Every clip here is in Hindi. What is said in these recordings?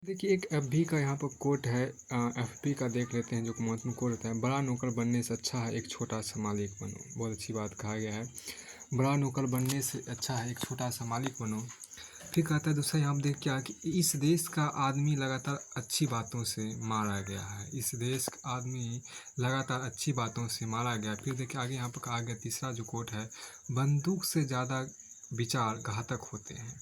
देखिए, एक एफबी का यहाँ पर कोट है। एफबी का देख लेते हैं जो कि महत्वपूर्ण कोट होता है। बड़ा नौकर बनने से अच्छा है एक छोटा सा मालिक बनो। बहुत अच्छी बात कहा गया है। बड़ा नौकर बनने से अच्छा है एक छोटा सा मालिक बनो। फिर कहता है दूसरा यहाँ पर देख क्या कि इस देश का आदमी लगातार अच्छी बातों से मारा गया है। इस देश का आदमी लगातार अच्छी बातों से मारा गया। फिर देखिए आगे यहाँ पर कहा गया तीसरा जो कोट है, बंदूक से ज़्यादा विचार घातक होते हैं।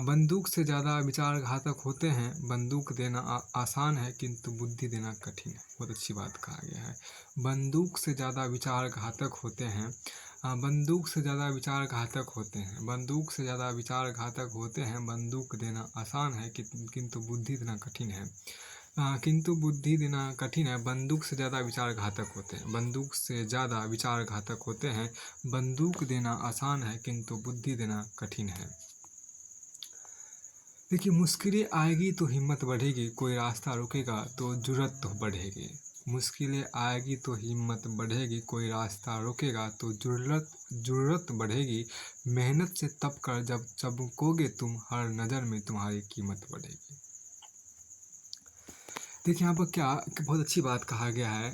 बंदूक से ज़्यादा विचार घातक होते हैं। बंदूक देना आसान है किंतु बुद्धि देना कठिन है। बहुत अच्छी बात कहा गया है। बंदूक से ज़्यादा विचार घातक होते हैं। बंदूक से ज़्यादा विचार घातक होते हैं। बंदूक से ज़्यादा विचार घातक होते हैं। बंदूक देना आसान है किंतु बुद्धि देना कठिन है। किंतु बुद्धि देना कठिन है। बंदूक से ज़्यादा विचार घातक होते हैं। बंदूक से ज़्यादा विचार घातक होते हैं। बंदूक देना आसान है किंतु बुद्धि देना कठिन है। देखिए, मुश्किलें आएगी तो हिम्मत बढ़ेगी, कोई रास्ता रुकेगा तो जुर्रत तो बढ़ेगी। मुश्किलें आएगी तो हिम्मत बढ़ेगी, कोई रास्ता रुकेगा तो जुर्रत बढ़ेगी। मेहनत से तप कर जब चमकोगे तुम, हर नज़र में तुम्हारी कीमत बढ़ेगी। देखिए यहाँ पर क्या बहुत अच्छी बात कहा गया है।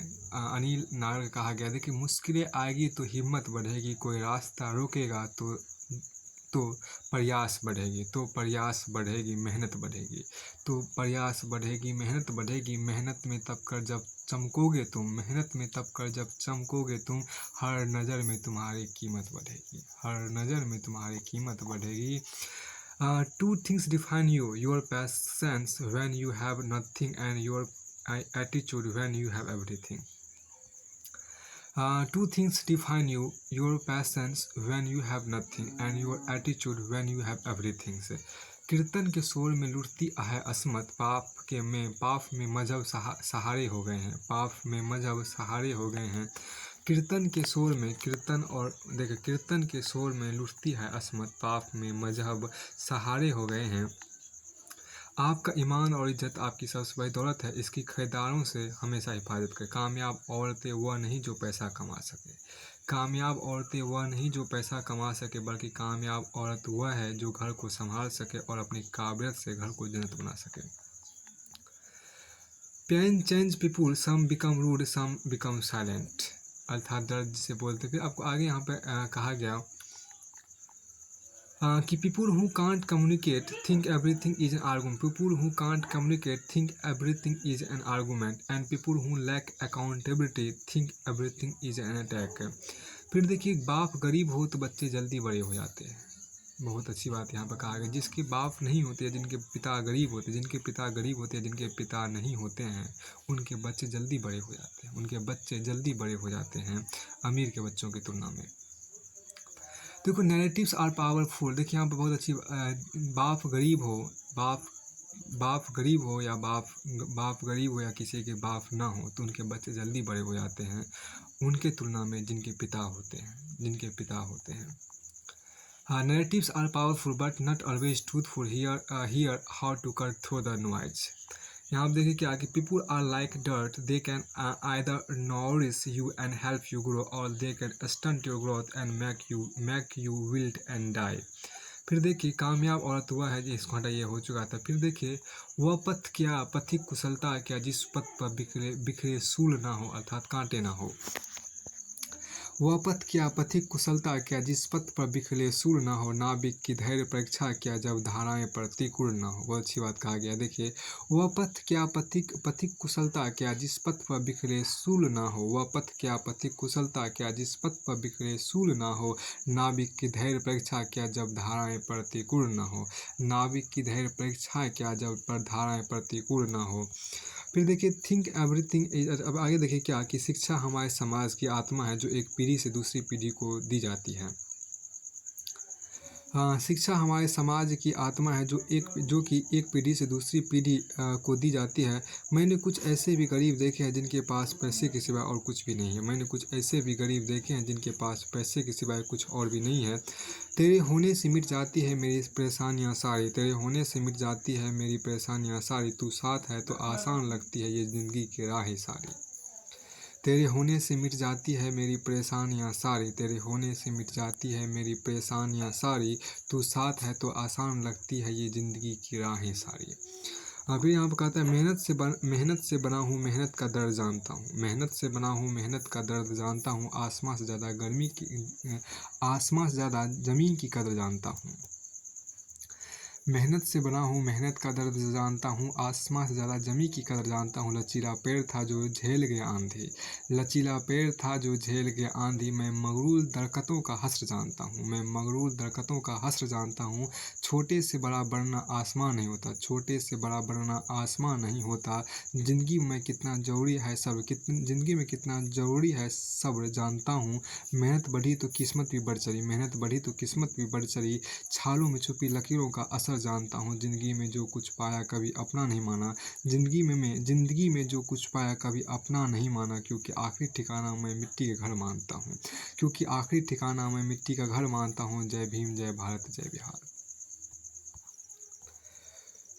अनिल नागर कहा गया, देखिए मुश्किलें आएगी तो हिम्मत बढ़ेगी, कोई रास्ता रोकेगा तो प्रयास बढ़ेगी, तो प्रयास बढ़ेगी, मेहनत बढ़ेगी। तो प्रयास बढ़ेगी, मेहनत बढ़ेगी। मेहनत में तप कर जब चमकोगे तुम, मेहनत में तप कर जब चमकोगे तुम, हर नज़र में तुम्हारी कीमत बढ़ेगी, हर नज़र में तुम्हारी कीमत बढ़ेगी। Two things define you: your patience when you have nothing and your attitude when you have everything. Two things define you: your patience when you have nothing and your attitude when you have everything. से कीर्तन के शोर में लुटती है असमत, पाप में मजहब सहारे हो गए हैं, पाप में मजहब सहारे हो गए हैं। कीर्तन के शोर में कीर्तन के शोर में लुटती है असमत, पाप में मजहब सहारे हो गए हैं। आपका ईमान और इज्जत आपकी सबसे बड़ी दौलत है, इसकी खरीदारों से हमेशा हिफाजत करें। कामयाब औरतें वह नहीं जो पैसा कमा सके, कामयाब औरतें वह नहीं जो पैसा कमा सके, बल्कि कामयाब औरत वह है जो घर को संभाल सके और अपनी काबिलियत से घर को जन्नत बना सके। पेन चेंज पीपुल, सम बिकम रूड, सम बिकम साइलेंट। अर्थात दर्द से बोलते। फिर आपको आगे यहाँ पे कहा गया कि people who can't communicate think everything is an argument. People who can't communicate think everything is an argument and people who lack accountability think everything is an attack. फिर देखिए, बाप गरीब हो तो बच्चे जल्दी बड़े हो जाते हैं। बहुत अच्छी बात यहाँ पर कहा गया। जिसके बाप नहीं होते, जिनके पिता गरीब होते, जिनके पिता गरीब होते हैं, जिनके पिता नहीं होते हैं, उनके बच्चे जल्दी बड़े हो जाते हैं। उनके बच्चे जल्दी बड़े हो जाते हैं अमीर के बच्चों की तुलना में। देखो, नैरेटिव्स आर पावरफुल। देखिए यहाँ पर बहुत अच्छी बाप गरीब हो, बाप गरीब हो या बाप गरीब हो या किसी के बाप ना हो तो उनके बच्चे जल्दी बड़े हो जाते हैं उनके तुलना में जिनके पिता होते हैं। हाँ, narratives are powerful but not always truthful, here how to cut through the noise. यहाँ आप देखिए क्या कि people are like dirt, they can either nourish you and help you grow or they can stunt your growth and make you wilt and die. फिर देखिए, कामयाब औरत वह है, इसको हटाइए हो चुका था। फिर देखिए, वह पथ क्या पथिक कुशलता क्या जिस पथ पर बिखरे सूल ना हो, अर्थात कांटे ना हो। वह पथ क्या पथिक कुशलता क्या जिस पथ पर बिखरे सूल ना हो, नाविक की धैर्य परीक्षा क्या जब धाराएं प्रतिकूल ना हो। बहुत अच्छी बात कहा गया। देखिए, वह पथ क्या पथिक कुशलता क्या जिस पथ पर बिखरे सूल ना हो, वह पथ क्या पथिक कुशलता क्या जिस पथ पर बिखरे सूल ना हो, नाविक की धैर्य परीक्षा क्या जब धाराएं प्रतिकूल ना हो, नाविक की धैर्य परीक्षा क्या जब धाराएं प्रतिकूल ना हो। फिर देखिए, थिंक एवरीथिंग इज, अब आगे देखिए क्या कि शिक्षा हमारे समाज की आत्मा है जो एक पीढ़ी से दूसरी पीढ़ी को दी जाती है। हाँ, शिक्षा हमारे समाज की आत्मा है जो कि एक पीढ़ी से दूसरी पीढ़ी को दी जाती है। मैंने कुछ ऐसे भी गरीब देखे हैं जिनके पास पैसे के सिवा और कुछ भी नहीं है। मैंने कुछ ऐसे भी गरीब देखे हैं जिनके पास पैसे के सिवाय कुछ और भी नहीं है। तेरे होने से मिट जाती है मेरी परेशानियाँ सारी, तेरे होने से मिट जाती है मेरी परेशानियाँ सारी, तू साथ है तो आसान लगती है ये ज़िंदगी की राहें सारी। तेरे होने से मिट जाती है मेरी परेशानियाँ सारी, तेरे होने से मिट जाती है मेरी परेशानियाँ सारी, तू साथ है तो आसान लगती है ये ज़िंदगी की राहें सारी। फिर यहाँ पर कहता है मेहनत से बना हूँ मेहनत का दर्द जानता हूँ, मेहनत से बना हूँ मेहनत का दर्द जानता हूँ, आसमां से ज़्यादा ज़मीन की कदर जानता हूँ। मेहनत से बना हूँ मेहनत का दर्द जानता हूँ, आसमां से ज़्यादा ज़मीं की कदर जानता हूँ। लचीला पैर था जो झेल गया आंधी, लचीला पैर था जो झेल गया आंधी, मैं मगरूर दरख्तों का हस्र जानता हूँ, मैं मगरूर दरख्तों का हस्र जानता हूँ। छोटे से बड़ा बढ़ना आसमान नहीं होता, छोटे से बड़ा बढ़ना आसमान नहीं होता। ज़िंदगी में कितना ज़रूरी है सब्र, ज़िंदगी में कितना ज़रूरी है सब्र जानता हूँ। मेहनत बढ़ी तो किस्मत भी बढ़ चली, मेहनत बढ़ी तो किस्मत भी बढ़ चली। छालों में छुपी लकीरों का असर जानता हूँ। ज़िंदगी में जो कुछ पाया कभी अपना नहीं माना, ज़िंदगी में जो कुछ पाया कभी अपना नहीं माना, क्योंकि आखिरी ठिकाना मैं मिट्टी का घर मानता हूँ, क्योंकि आखिरी ठिकाना मैं मिट्टी का घर मानता हूँ। जय भीम, जय भारत, जय बिहार।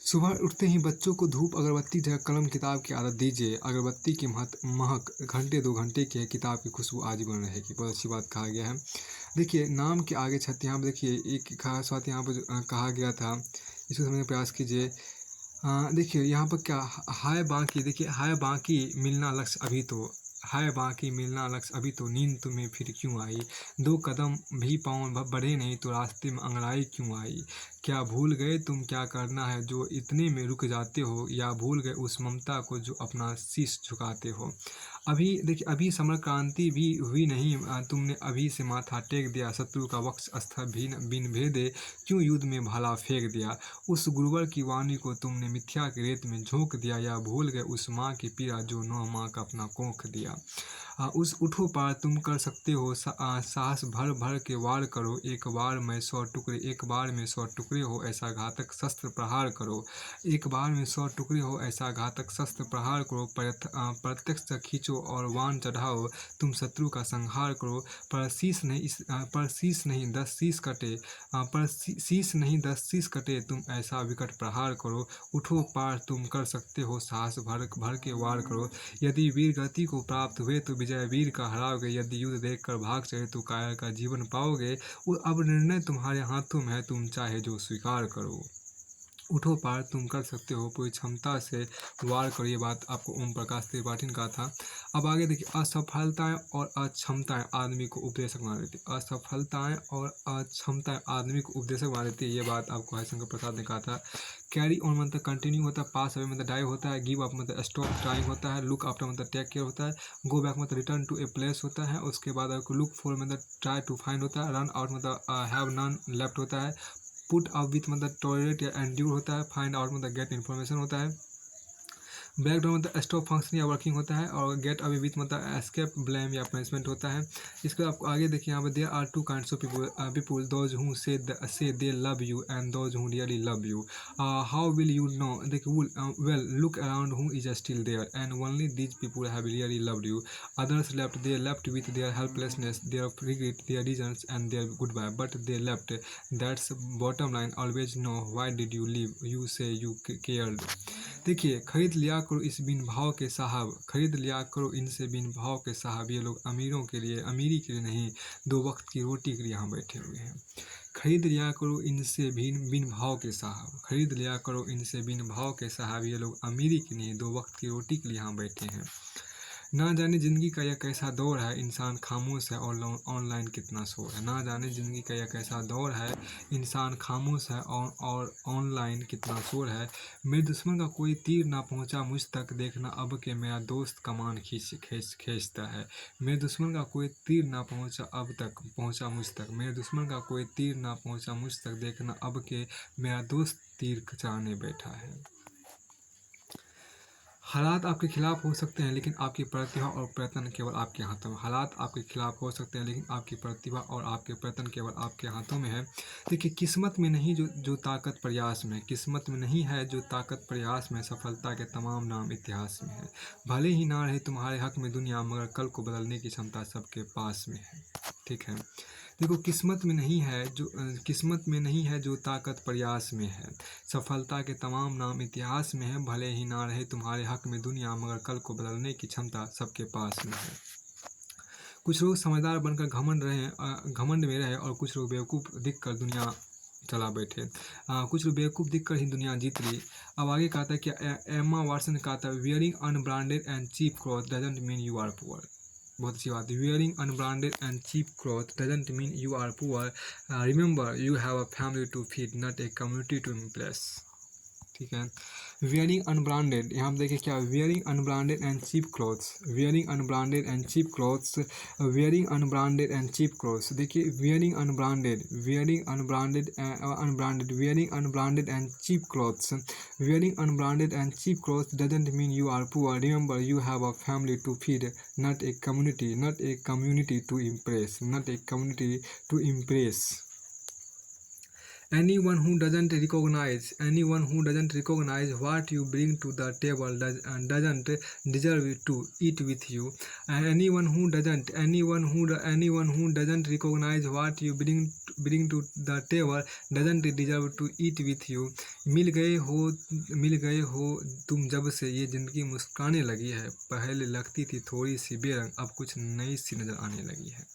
सुबह उठते ही बच्चों को धूप अगरबत्ती जगह कलम किताब की आदत दीजिए। अगरबत्ती की महक घंटे 2 घंटे की है, किताब की खुशबू आजीवन रहेगी। बहुत अच्छी बात कहा गया है। देखिए, नाम के आगे छत, यहाँ पर देखिए एक खास बात यहाँ पर कहा गया था, इसको समझने का प्रयास कीजिए। देखिए यहाँ पर क्या हाय बाकी, देखिए हाय बाकी मिलना लक्ष्य अभी तो, हाय बाकी मिलना लक्ष्य अभी तो, नींद तुम्हें फिर क्यों आई, 2 कदम भी पाँव बढ़े नहीं तो रास्ते में अंगड़ाई क्यों आई। क्या भूल गए तुम क्या करना है जो इतने में रुक जाते हो, या भूल गए उस ममता को जो अपना शीश झुकाते हो। अभी देखिए, अभी समर क्रांति भी हुई नहीं, तुमने अभी से माथा टेक दिया। शत्रु का वक्ष अस्त्र बिन भेदे क्यों युद्ध में भाला फेंक दिया। उस गुरुवर की वाणी को तुमने मिथ्या के रेत में झोंक दिया, या भूल गए उस माँ की पीड़ा जो 9 माह का अपना कोख दिया। उस उठो पार तुम कर सकते हो, साहस भर भर के वार करो। एक बार में 100 टुकड़े, एक बार में 100 टुकड़े हो ऐसा घातक शस्त्र प्रहार करो। एक बार में 100 टुकड़े हो ऐसा घातक शस्त्र प्रहार करो। प्रत्यक्ष खींचो और वाण चढ़ाओ, तुम शत्रु का संहार करो। पर शीश नहीं 10 शीश कटे, पर शीश नहीं 10 शीश कटे, तुम ऐसा विकट प्रहार करो। उठो पार तुम कर सकते हो, साहस भर भर के वार करो। यदि वीर गति को प्राप्त हुए तो विजय वीर का हराओगे, यदि युद्ध देखकर भाग चले तो कायर का जीवन पाओगे। अब निर्णय तुम्हारे हाथों में है, तुम चाहे जो स्वीकार करो। उठो पार तुम कर सकते हो, पूरी क्षमता से वार करो। ये बात आपको ओम प्रकाश त्रिपाठी ने कहा था। अब आगे देखिए, असफलताएं और अक्षमताएं आदमी को उपदेशक बना देती है, असफलताएं और अक्षमताएं आदमी को उपदेशक बना देती है। ये बात आपको हरिशंकर प्रसाद ने कहा था। कैरी ऑन मतलब कंटिन्यू होता है, पास अवे मतलब डाई होता है, गिव अप मतलब स्टॉप ट्राइंग होता है, लुक आफ्टर मतलब टेक केयर होता है, गो बैक मतलब रिटर्न टू ए प्लेस होता है। उसके बाद आपको लुक फॉर मतलब ट्राई टू फाइंड होता है, रन आउट मतलब हैव नन लेफ्ट होता है, पुट अप विथ मतलब टॉलरेट या एंड्यूर होता है, फाइंड आउट मतलब गेट इन्फॉर्मेशन होता है, ब्रेक डाउन मतलब स्टॉप फंक्शन या वर्किंग होता है, और गेट अवे विथ मतलब एस्केप ब्लेम या पनिशमेंट होता है। इसके बाद आपको आगे देखिए, यहाँ पर there are 2 kinds of people, those who say they love you and those who really love you. How will you know, देखिए well look around who is still there and only these people have really loved you. Others left, they left with their helplessness, their regret, their reasons and there good bye, but they left, that's bottom line, always know why did you leave, you say you cared. देखिए, खरीद लिया करो इस बिन भाव के साहब, खरीद लिया करो इनसे बिन भाव के साहब। ये लोग अमीरों के लिए, अमीरी के लिए नहीं, 2 वक्त की रोटी के लिए यहाँ बैठे हुए हैं। खरीद लिया करो इनसे बिन भाव के साहब, खरीद लिया करो इनसे बिन भाव के साहब। ये लोग अमीरी के लिए, 2 वक्त की रोटी के लिए यहाँ बैठे हैं। ना जाने ज़िंदगी का यह कैसा दौर है, इंसान खामोश है और ऑनलाइन कितना शोर है। ना जाने ज़िंदगी का यह कैसा दौर है, इंसान खामोश है और ऑनलाइन कितना शोर है। मेरे दुश्मन का कोई तीर ना पहुंचा मुझ तक, देखना अब के मेरा दोस्त कमान खींचता है। मेरे दुश्मन का कोई तीर ना पहुंचा मुझ तक, मेरे दुश्मन का कोई तीर ना पहुंचा मुझ तक, देखना अब के मेरा दोस्त तीर चलाने बैठा है। हालात आपके खिलाफ हो सकते हैं, लेकिन आपकी प्रतिभा और प्रयत्न केवल आपके हाथों में। हालात आपके खिलाफ हो सकते हैं, लेकिन आपकी प्रतिभा और आपके प्रयत्न केवल आपके हाथों में है। देखिए, किस्मत में नहीं जो ताकत प्रयास में, किस्मत में नहीं है जो ताकत प्रयास में, सफलता के तमाम नाम इतिहास में है। भले ही ना रहे तुम्हारे हक में दुनिया, मगर कल को बदलने की क्षमता सबके पास में है। ठीक है। देखो, किस्मत में नहीं है जो ताकत प्रयास में है। सफलता के तमाम नाम इतिहास में है, भले ही ना रहे तुम्हारे हक में दुनिया, मगर कल को बदलने की क्षमता सबके पास में है। कुछ लोग समझदार बनकर घमंड में रहे, और कुछ लोग बेवकूफ़ दिखकर दुनिया चला बैठे। कुछ लोग बेवकूफ़ दिखकर ही दुनिया जीत ली। अब आगे कहता है कि एम्मा वाटसन ने कहा था, wearing unbranded and cheap cloth doesn't mean you are poor. बहुत अच्छी बात है। Wearing unbranded and cheap cloth doesn't mean you are poor. Remember you have a family to feed, not a community to impress. ठीक है। वियरिंग अनब्रांडेड, यहाँ पर देखिए क्या, wearing unbranded and cheap clothes, wearing unbranded and cheap clothes, wearing unbranded and cheap clothes. देखिए, wearing unbranded, wearing unbranded unbranded, wearing unbranded and cheap clothes, wearing unbranded and cheap clothes doesn't mean you are poor. Remember you have a family to feed, not a community, not a community to impress, not a community to impress. Anyone who doesn't recognize what you bring to the table doesn't deserve to eat with you. And anyone who doesn't recognize what you bring to the table doesn't deserve to eat with you. मिल गए हो तुम जब से ये ज़िंदगी मुस्कुराने लगी है, पहले लगती थी थोड़ी सी बेरंग, अब कुछ नई सी नज़र आने लगी है।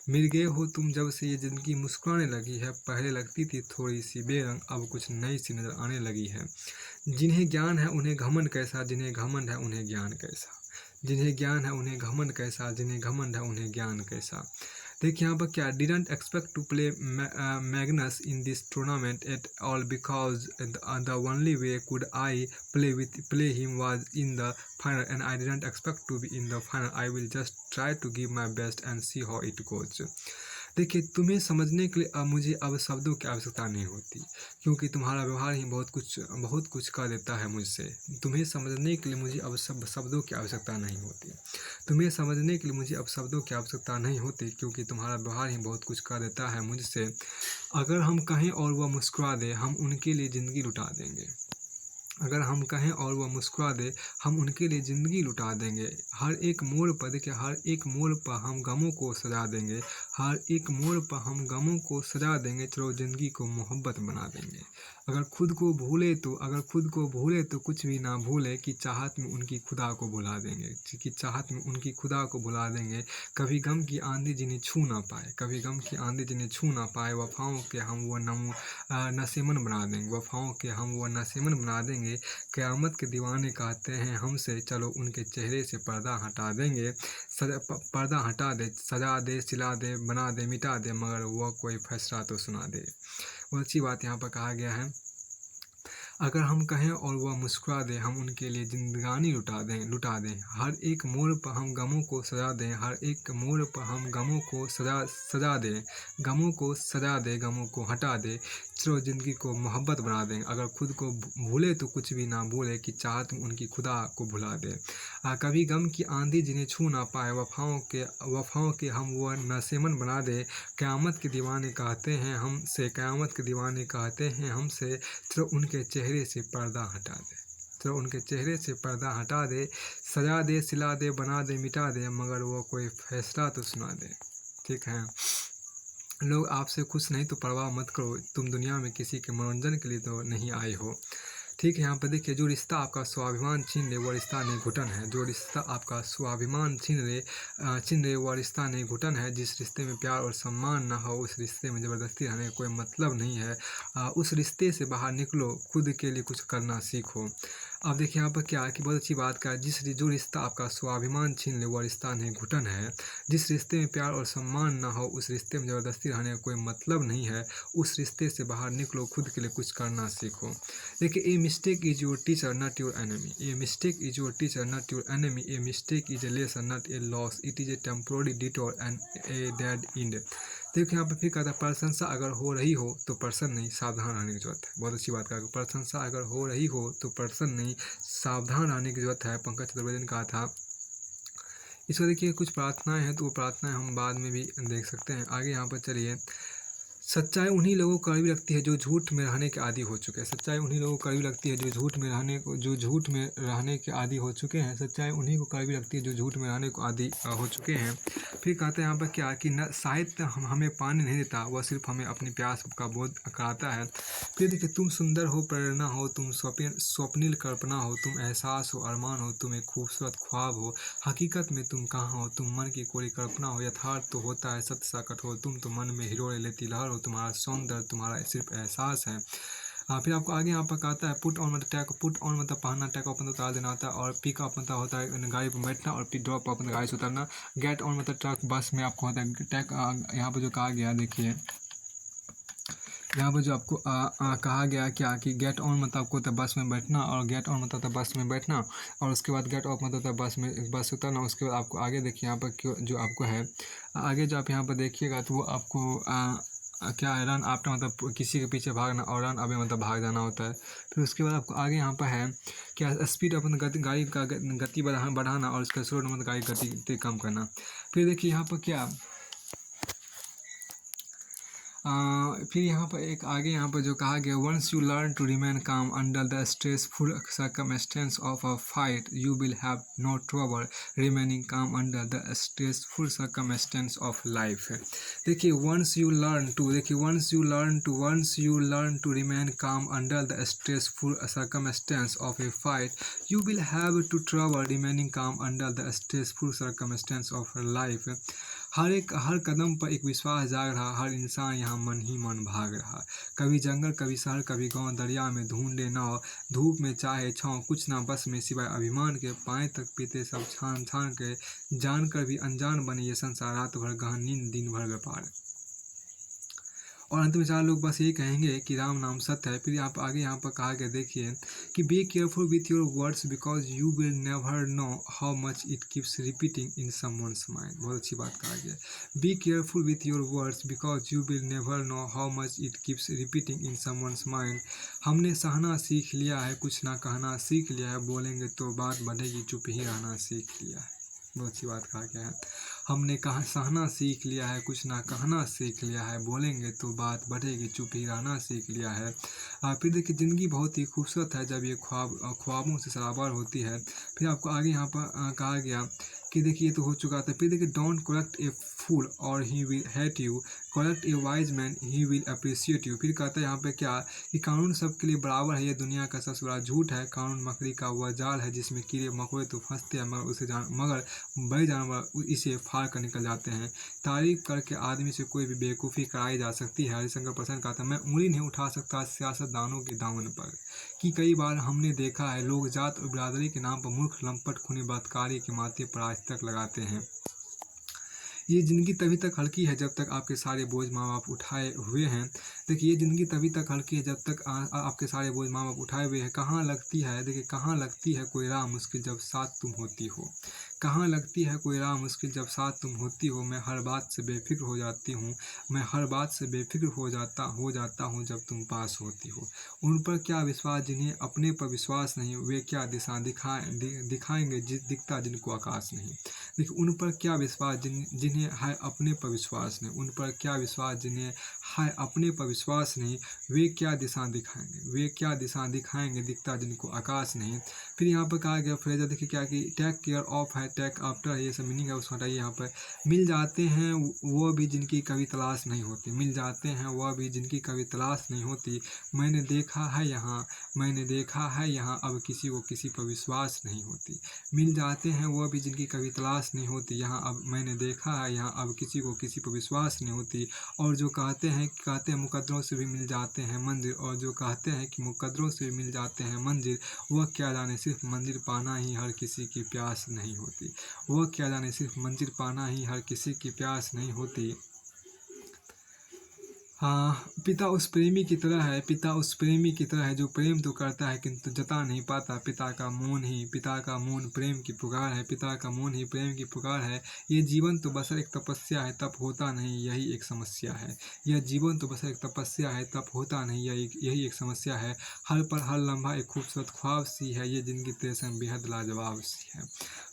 मिल गए हो तुम जब से ये ज़िंदगी मुस्कुराने लगी है, पहले लगती थी थोड़ी सी बेरंग, अब कुछ नई सी नज़र आने लगी है। जिन्हें ज्ञान है उन्हें घमंड कैसा, जिन्हें घमंड है उन्हें ज्ञान कैसा। जिन्हें ज्ञान है उन्हें घमंड कैसा, जिन्हें घमंड है उन्हें ज्ञान कैसा। देखिए यहाँ पर क्या, didn't expect to play Magnus in this tournament at all because the only way could I play him was in the final and I didn't expect to be in the final. I will just try to give my best and see how it goes. देखिए, तुम्हें समझने के लिए अब मुझे अब शब्दों की आवश्यकता नहीं होती, क्योंकि तुम्हारा व्यवहार ही बहुत कुछ कह देता है मुझसे। तुम्हें समझने के लिए मुझे अब शब्दों की आवश्यकता नहीं होती। तुम्हें समझने के लिए मुझे अब शब्दों की आवश्यकता नहीं होती, क्योंकि तुम्हारा व्यवहार ही बहुत कुछ कह देता है मुझसे। अगर हम कहें और वह मुस्कुरा दे, हम उनके लिए ज़िंदगी लुटा देंगे। अगर हम कहें और वह मुस्कुरा दे, हम उनके लिए ज़िंदगी लुटा देंगे। हर एक मोड़ पर, देखिए, हर एक मोड़ पर हम गमों को सजा देंगे। हर एक मोड़ पर हम गमों को सजा देंगे। चलो ज़िंदगी को मोहब्बत बना देंगे। अगर खुद को भूले तो कुछ भी ना भूले, कि चाहत में उनकी खुदा को भुला देंगे, कि चाहत में उनकी खुदा को भुला देंगे। कभी गम की आंधी जिन्हें छू ना पाए, कभी गम की आंधी जिन्हें छू ना पाए, वफ़ाओं के हम वो नशेमन बना देंगे, वफ़ाओं के हम वो नशेमन बना देंगे। क़यामत के दीवाने कहते हैं हमसे, चलो उनके चेहरे से पर्दा हटा देंगे। पर्दा हटा दे, सजा दे, सिला दे, बना दे, मिटा दे, मगर वह कोई फैसला तो सुना दे। बहुत अच्छी बात यहाँ पर कहा गया है। अगर हम कहें और वह मुस्कुरा दे, हम उनके लिए जिंदगानी लुटा दें। हर एक मोड़ पर हम गमों को सजा दें, हर एक मोड़ पर हम गमों को सजा दें, गमों को सजा दे, गमों को हटा दे। चलो ज़िंदगी को मोहब्बत बना दें। अगर खुद को भूले तो कुछ भी ना भूले, कि चाहत में उनकी खुदा को भुला दे। कभी गम की आंधी जिन्हें छू ना पाए, वफ़ाओं के हम वो नशेमन बना दे। क़यामत के दीवाने कहते हैं हमसे, क़यामत के दीवाने कहते हैं हमसे, चलो उनके चेहरे से पर्दा हटा दे, चलो उनके चेहरे से पर्दा हटा दे। सजा दे, सिला दे, बना दे, मिटा दे, मगर वो कोई फैसला तो सुना दे। ठीक है। लोग आपसे खुश नहीं तो परवाह मत करो, तुम दुनिया में किसी के मनोरंजन के लिए तो नहीं आए हो। ठीक है। यहाँ पर देखिए, जो रिश्ता आपका स्वाभिमान छीन ले, वो रिश्ता नहीं घुटन है। जो रिश्ता आपका स्वाभिमान छीन ले, वो रिश्ता नहीं घुटन है। जिस रिश्ते में प्यार और सम्मान ना हो, उस रिश्ते में ज़बरदस्ती रहने का कोई मतलब नहीं है। उस रिश्ते से बाहर निकलो, खुद के लिए कुछ करना सीखो। अब देखिए यहाँ पर क्या है कि बहुत अच्छी बात का, जो रिश्ता आपका स्वाभिमान छीन ले, वो रिश्ता नहीं घुटन है। जिस रिश्ते में प्यार और सम्मान ना हो, उस रिश्ते में ज़बरदस्ती रहने का कोई मतलब नहीं है। उस रिश्ते से बाहर निकलो, खुद के लिए कुछ करना सीखो। देखिए, a mistake is your teacher not your enemy, a mistake is your teacher not your enemy, a mistake is a lesson not a loss, it is a temporary detour and a dead and. देखिए यहाँ पर फिर कहता है, प्रशंसा अगर हो रही हो तो प्रसन्न नहीं, सावधान रहने की जरूरत है। बहुत अच्छी बात कहा, प्रशंसा अगर हो रही हो तो प्रसन्न नहीं, सावधान रहने की जरूरत है। पंकज चतुर्वेदी ने कहा था। इसको देखिए, कुछ प्रार्थनाएं हैं तो वो प्रार्थनाएं हम बाद में भी देख सकते हैं। आगे यहाँ पर चलिए, सच्चाई उन्हीं लोगों को कड़वी लगती है जो झूठ में रहने के आदी हो चुके हैं। सच्चाई उन्हीं लोगों को कड़वी लगती है जो झूठ में रहने के आदी हो चुके हैं। सच्चाई उन्हीं को कड़वी लगती है जो झूठ में रहने को आदी हो चुके हैं। फिर कहते हैं यहाँ पर क्या कि न साहित्य हमें पानी नहीं देता, वह सिर्फ हमें अपनी प्यास का बोध कराता है। फिर देखिए, तुम सुंदर हो, प्रेरणा हो, तुम स्वप्निल कल्पना हो, तुम एहसास हो, अरमान हो, तुम एक खूबसूरत ख्वाब हो, हकीकत में तुम कहाँ हो, तुम मन की कोरी कल्पना हो, यथार्थ तो होता है सत्य सा कठोर, तुम तो मन में हिलोरे लेती लहर हो, तुम्हारा सौंदर्य तुम्हारा सिर्फ एहसास है। फिर आपको आगे यहाँ पर कहता है पुट ऑन मतलब टैग, पुट ऑन मतलब पहनना, टैग ऑफ मतलब उतार देना होता है, और पिक अप मतलब होता है गाड़ी पर बैठना, और पिक ड्रॉप अप मतलब गाड़ी से उतरना। गेट ऑन मतलब ट्रक बस में आपको होता है टैग। यहाँ पर जो कहा गया देखिए, यहाँ पर जो आपको कहा गया क्या कि गेट ऑन मतलब आपको होता है बस में बैठना, और गेट ऑन मतलब होता है बस में बैठना, और उसके बाद गेट ऑफ मतलब होता है बस से उतरना। उसके बाद आपको आगे देखिए यहाँ पर क्यों जो आपको है आगे जो आप यहाँ पर देखिएगा तो वो आपको क्या है, रन आफ्टर मतलब किसी के पीछे भागना, और रन अवे मतलब भाग जाना होता है। फिर उसके बाद आपको आगे यहाँ पर है क्या, स्पीड अपन गाड़ी का गति बढ़ाना, और उसका स्लो मतलब गाड़ी गति कम करना। फिर देखिए यहाँ पर क्या फिर यहाँ पर एक आगे यहाँ पर जो कहा गया, once you learn to remain calm under the stressful circumstance of a fight you will have no trouble remaining calm under the stressful circumstance of life. देखिए once you learn to remain calm under the stressful circumstance of a fight you will have to trouble remaining calm under the stressful circumstance of life. हर कदम पर एक विश्वास जाग रहा, हर इंसान यहाँ मन ही मन भाग रहा। कभी जंगल कभी शहर कभी गांव, दरिया में ढूंढे नाव, धूप में चाहे छाँव, कुछ ना बस में सिवाय अभिमान के, पाए तक पीते सब छान छान के, जान कर भी अनजान बने ये संसार, रात भर गहन नींद दिन भर व्यापार। और अंत में चार लोग बस यही कहेंगे कि राम नाम सत्य है। फिर आप आगे यहाँ पर कहा गया देखिए कि be careful with your words because you will never know how much it keeps repeating in someone's mind. बहुत अच्छी बात कहा गया, be careful with your words because you will never know how much it keeps repeating in someone's mind. हमने सहना सीख लिया है, कुछ ना कहना सीख लिया है, बोलेंगे तो बात बढ़ेगी, चुप ही रहना सीख लिया है। बहुत अच्छी बात कहा गया है, हमने कहा सहना सीख लिया है, कुछ ना कहना सीख लिया है, बोलेंगे तो बात बढ़ेगी, चुप ही रहना सीख लिया है। फिर देखिए, ज़िंदगी बहुत ही खूबसूरत है जब ये ख्वाबों से सराबार होती है। फिर आपको आगे यहाँ पर कहा गया कि देखिए ये तो हो चुका था। फिर देखिए, डोंट करेक्ट ए फूल और he will hate you, correct A wise man he will appreciate you. फिर कहता है यहाँ पे क्या कि कानून सबके लिए बराबर है, ये दुनिया का सबसे बड़ा झूठ है। कानून मकड़ी का वह जाल है जिसमें कीड़े मकोड़े तो फंसते हैं, मगर बड़े जानवर इसे फाड़ कर निकल जाते हैं। तारीफ करके आदमी से कोई भी बेवकूफ़ी कराई जा सकती है। हरिशंकर प्रसन्न कहता है, मैं उंगली नहीं उठा सकता सियासतदानों के दामन पर, कि कई बार हमने देखा है लोग जात और बिरादरी के नाम पर मूर्ख लंपट खूनी बलात्कारी के माथे पर आज तक लगाते हैं। ये ज़िंदगी तभी तक हल्की है जब तक आपके सारे बोझ माँ बाप उठाए हुए हैं। देखिए, ये ज़िंदगी तभी तक हल्की है जब तक आपके सारे बोझ माँ बाप उठाए हुए हैं। कहाँ लगती है, देखिए कहाँ लगती है कोई राह मुश्किल जब साथ तुम होती हो, कहाँ लगती है कोई राह मुश्किल जब साथ तुम होती हो। मैं हर बात से बेफिक्र हो जाती हूँ, मैं हर बात से बेफिक्र हो जाता हूँ जब तुम पास होती हो। उन पर क्या विश्वास जिन्हें अपने पर विश्वास नहीं, वे क्या दिशा दिखाएंगे दिखता जिनको आकाश नहीं। देखिए, उन पर क्या विश्वास जिन्हें है अपने पर विश्वास नहीं, उन पर क्या विश्वास जिन्हें है अपने पर विश्वास नहीं, वे क्या दिशा दिखाएंगे दिखता जिनको आकाश नहीं। फिर यहाँ पर कहा गया फ्रेजर देखिए क्या कि टेक केयर ऑफ है, टेक आफ्टर ये सब मीनिंग है, उसको हटाइए। यहाँ पर मिल जाते हैं वो भी जिनकी कभी तलाश नहीं होती, मिल जाते हैं वह भी जिनकी कभी तलाश नहीं होती। मैंने देखा है यहाँ अब किसी को किसी पर विश्वास नहीं होती। मिल जाते हैं वह भी जिनकी कभी तलाश नहीं होती, यहाँ अब मैंने देखा है यहाँ अब किसी को किसी पर विश्वास नहीं होती। और जो कहते हैं मुकद्दरों से भी मिल जाते हैं मंदिर, और जो कहते हैं कि मुकद्दरों से भी मिल जाते हैं मंदिर, वह क्या जाने सिर्फ मंदिर पाना ही हर किसी की प्यास नहीं होती, वह क्या जाने सिर्फ मंदिर पाना ही हर किसी की प्यास नहीं होती। पिता उस प्रेमी की तरह है जो प्रेम तो करता है किंतु जता नहीं पाता। पिता का मौन प्रेम की पुकार है, पिता का मौन ही प्रेम की पुकार है। ये जीवन तो बसर एक तपस्या है, तप होता नहीं यही एक समस्या है। यह जीवन तो बसर एक तपस्या है, तप होता नहीं यही एक समस्या है। हर पल हर लम्हा एक खूबसूरत ख्वाब सी है, ये जिंदगी तेरे संग बेहद लाजवाब सी है।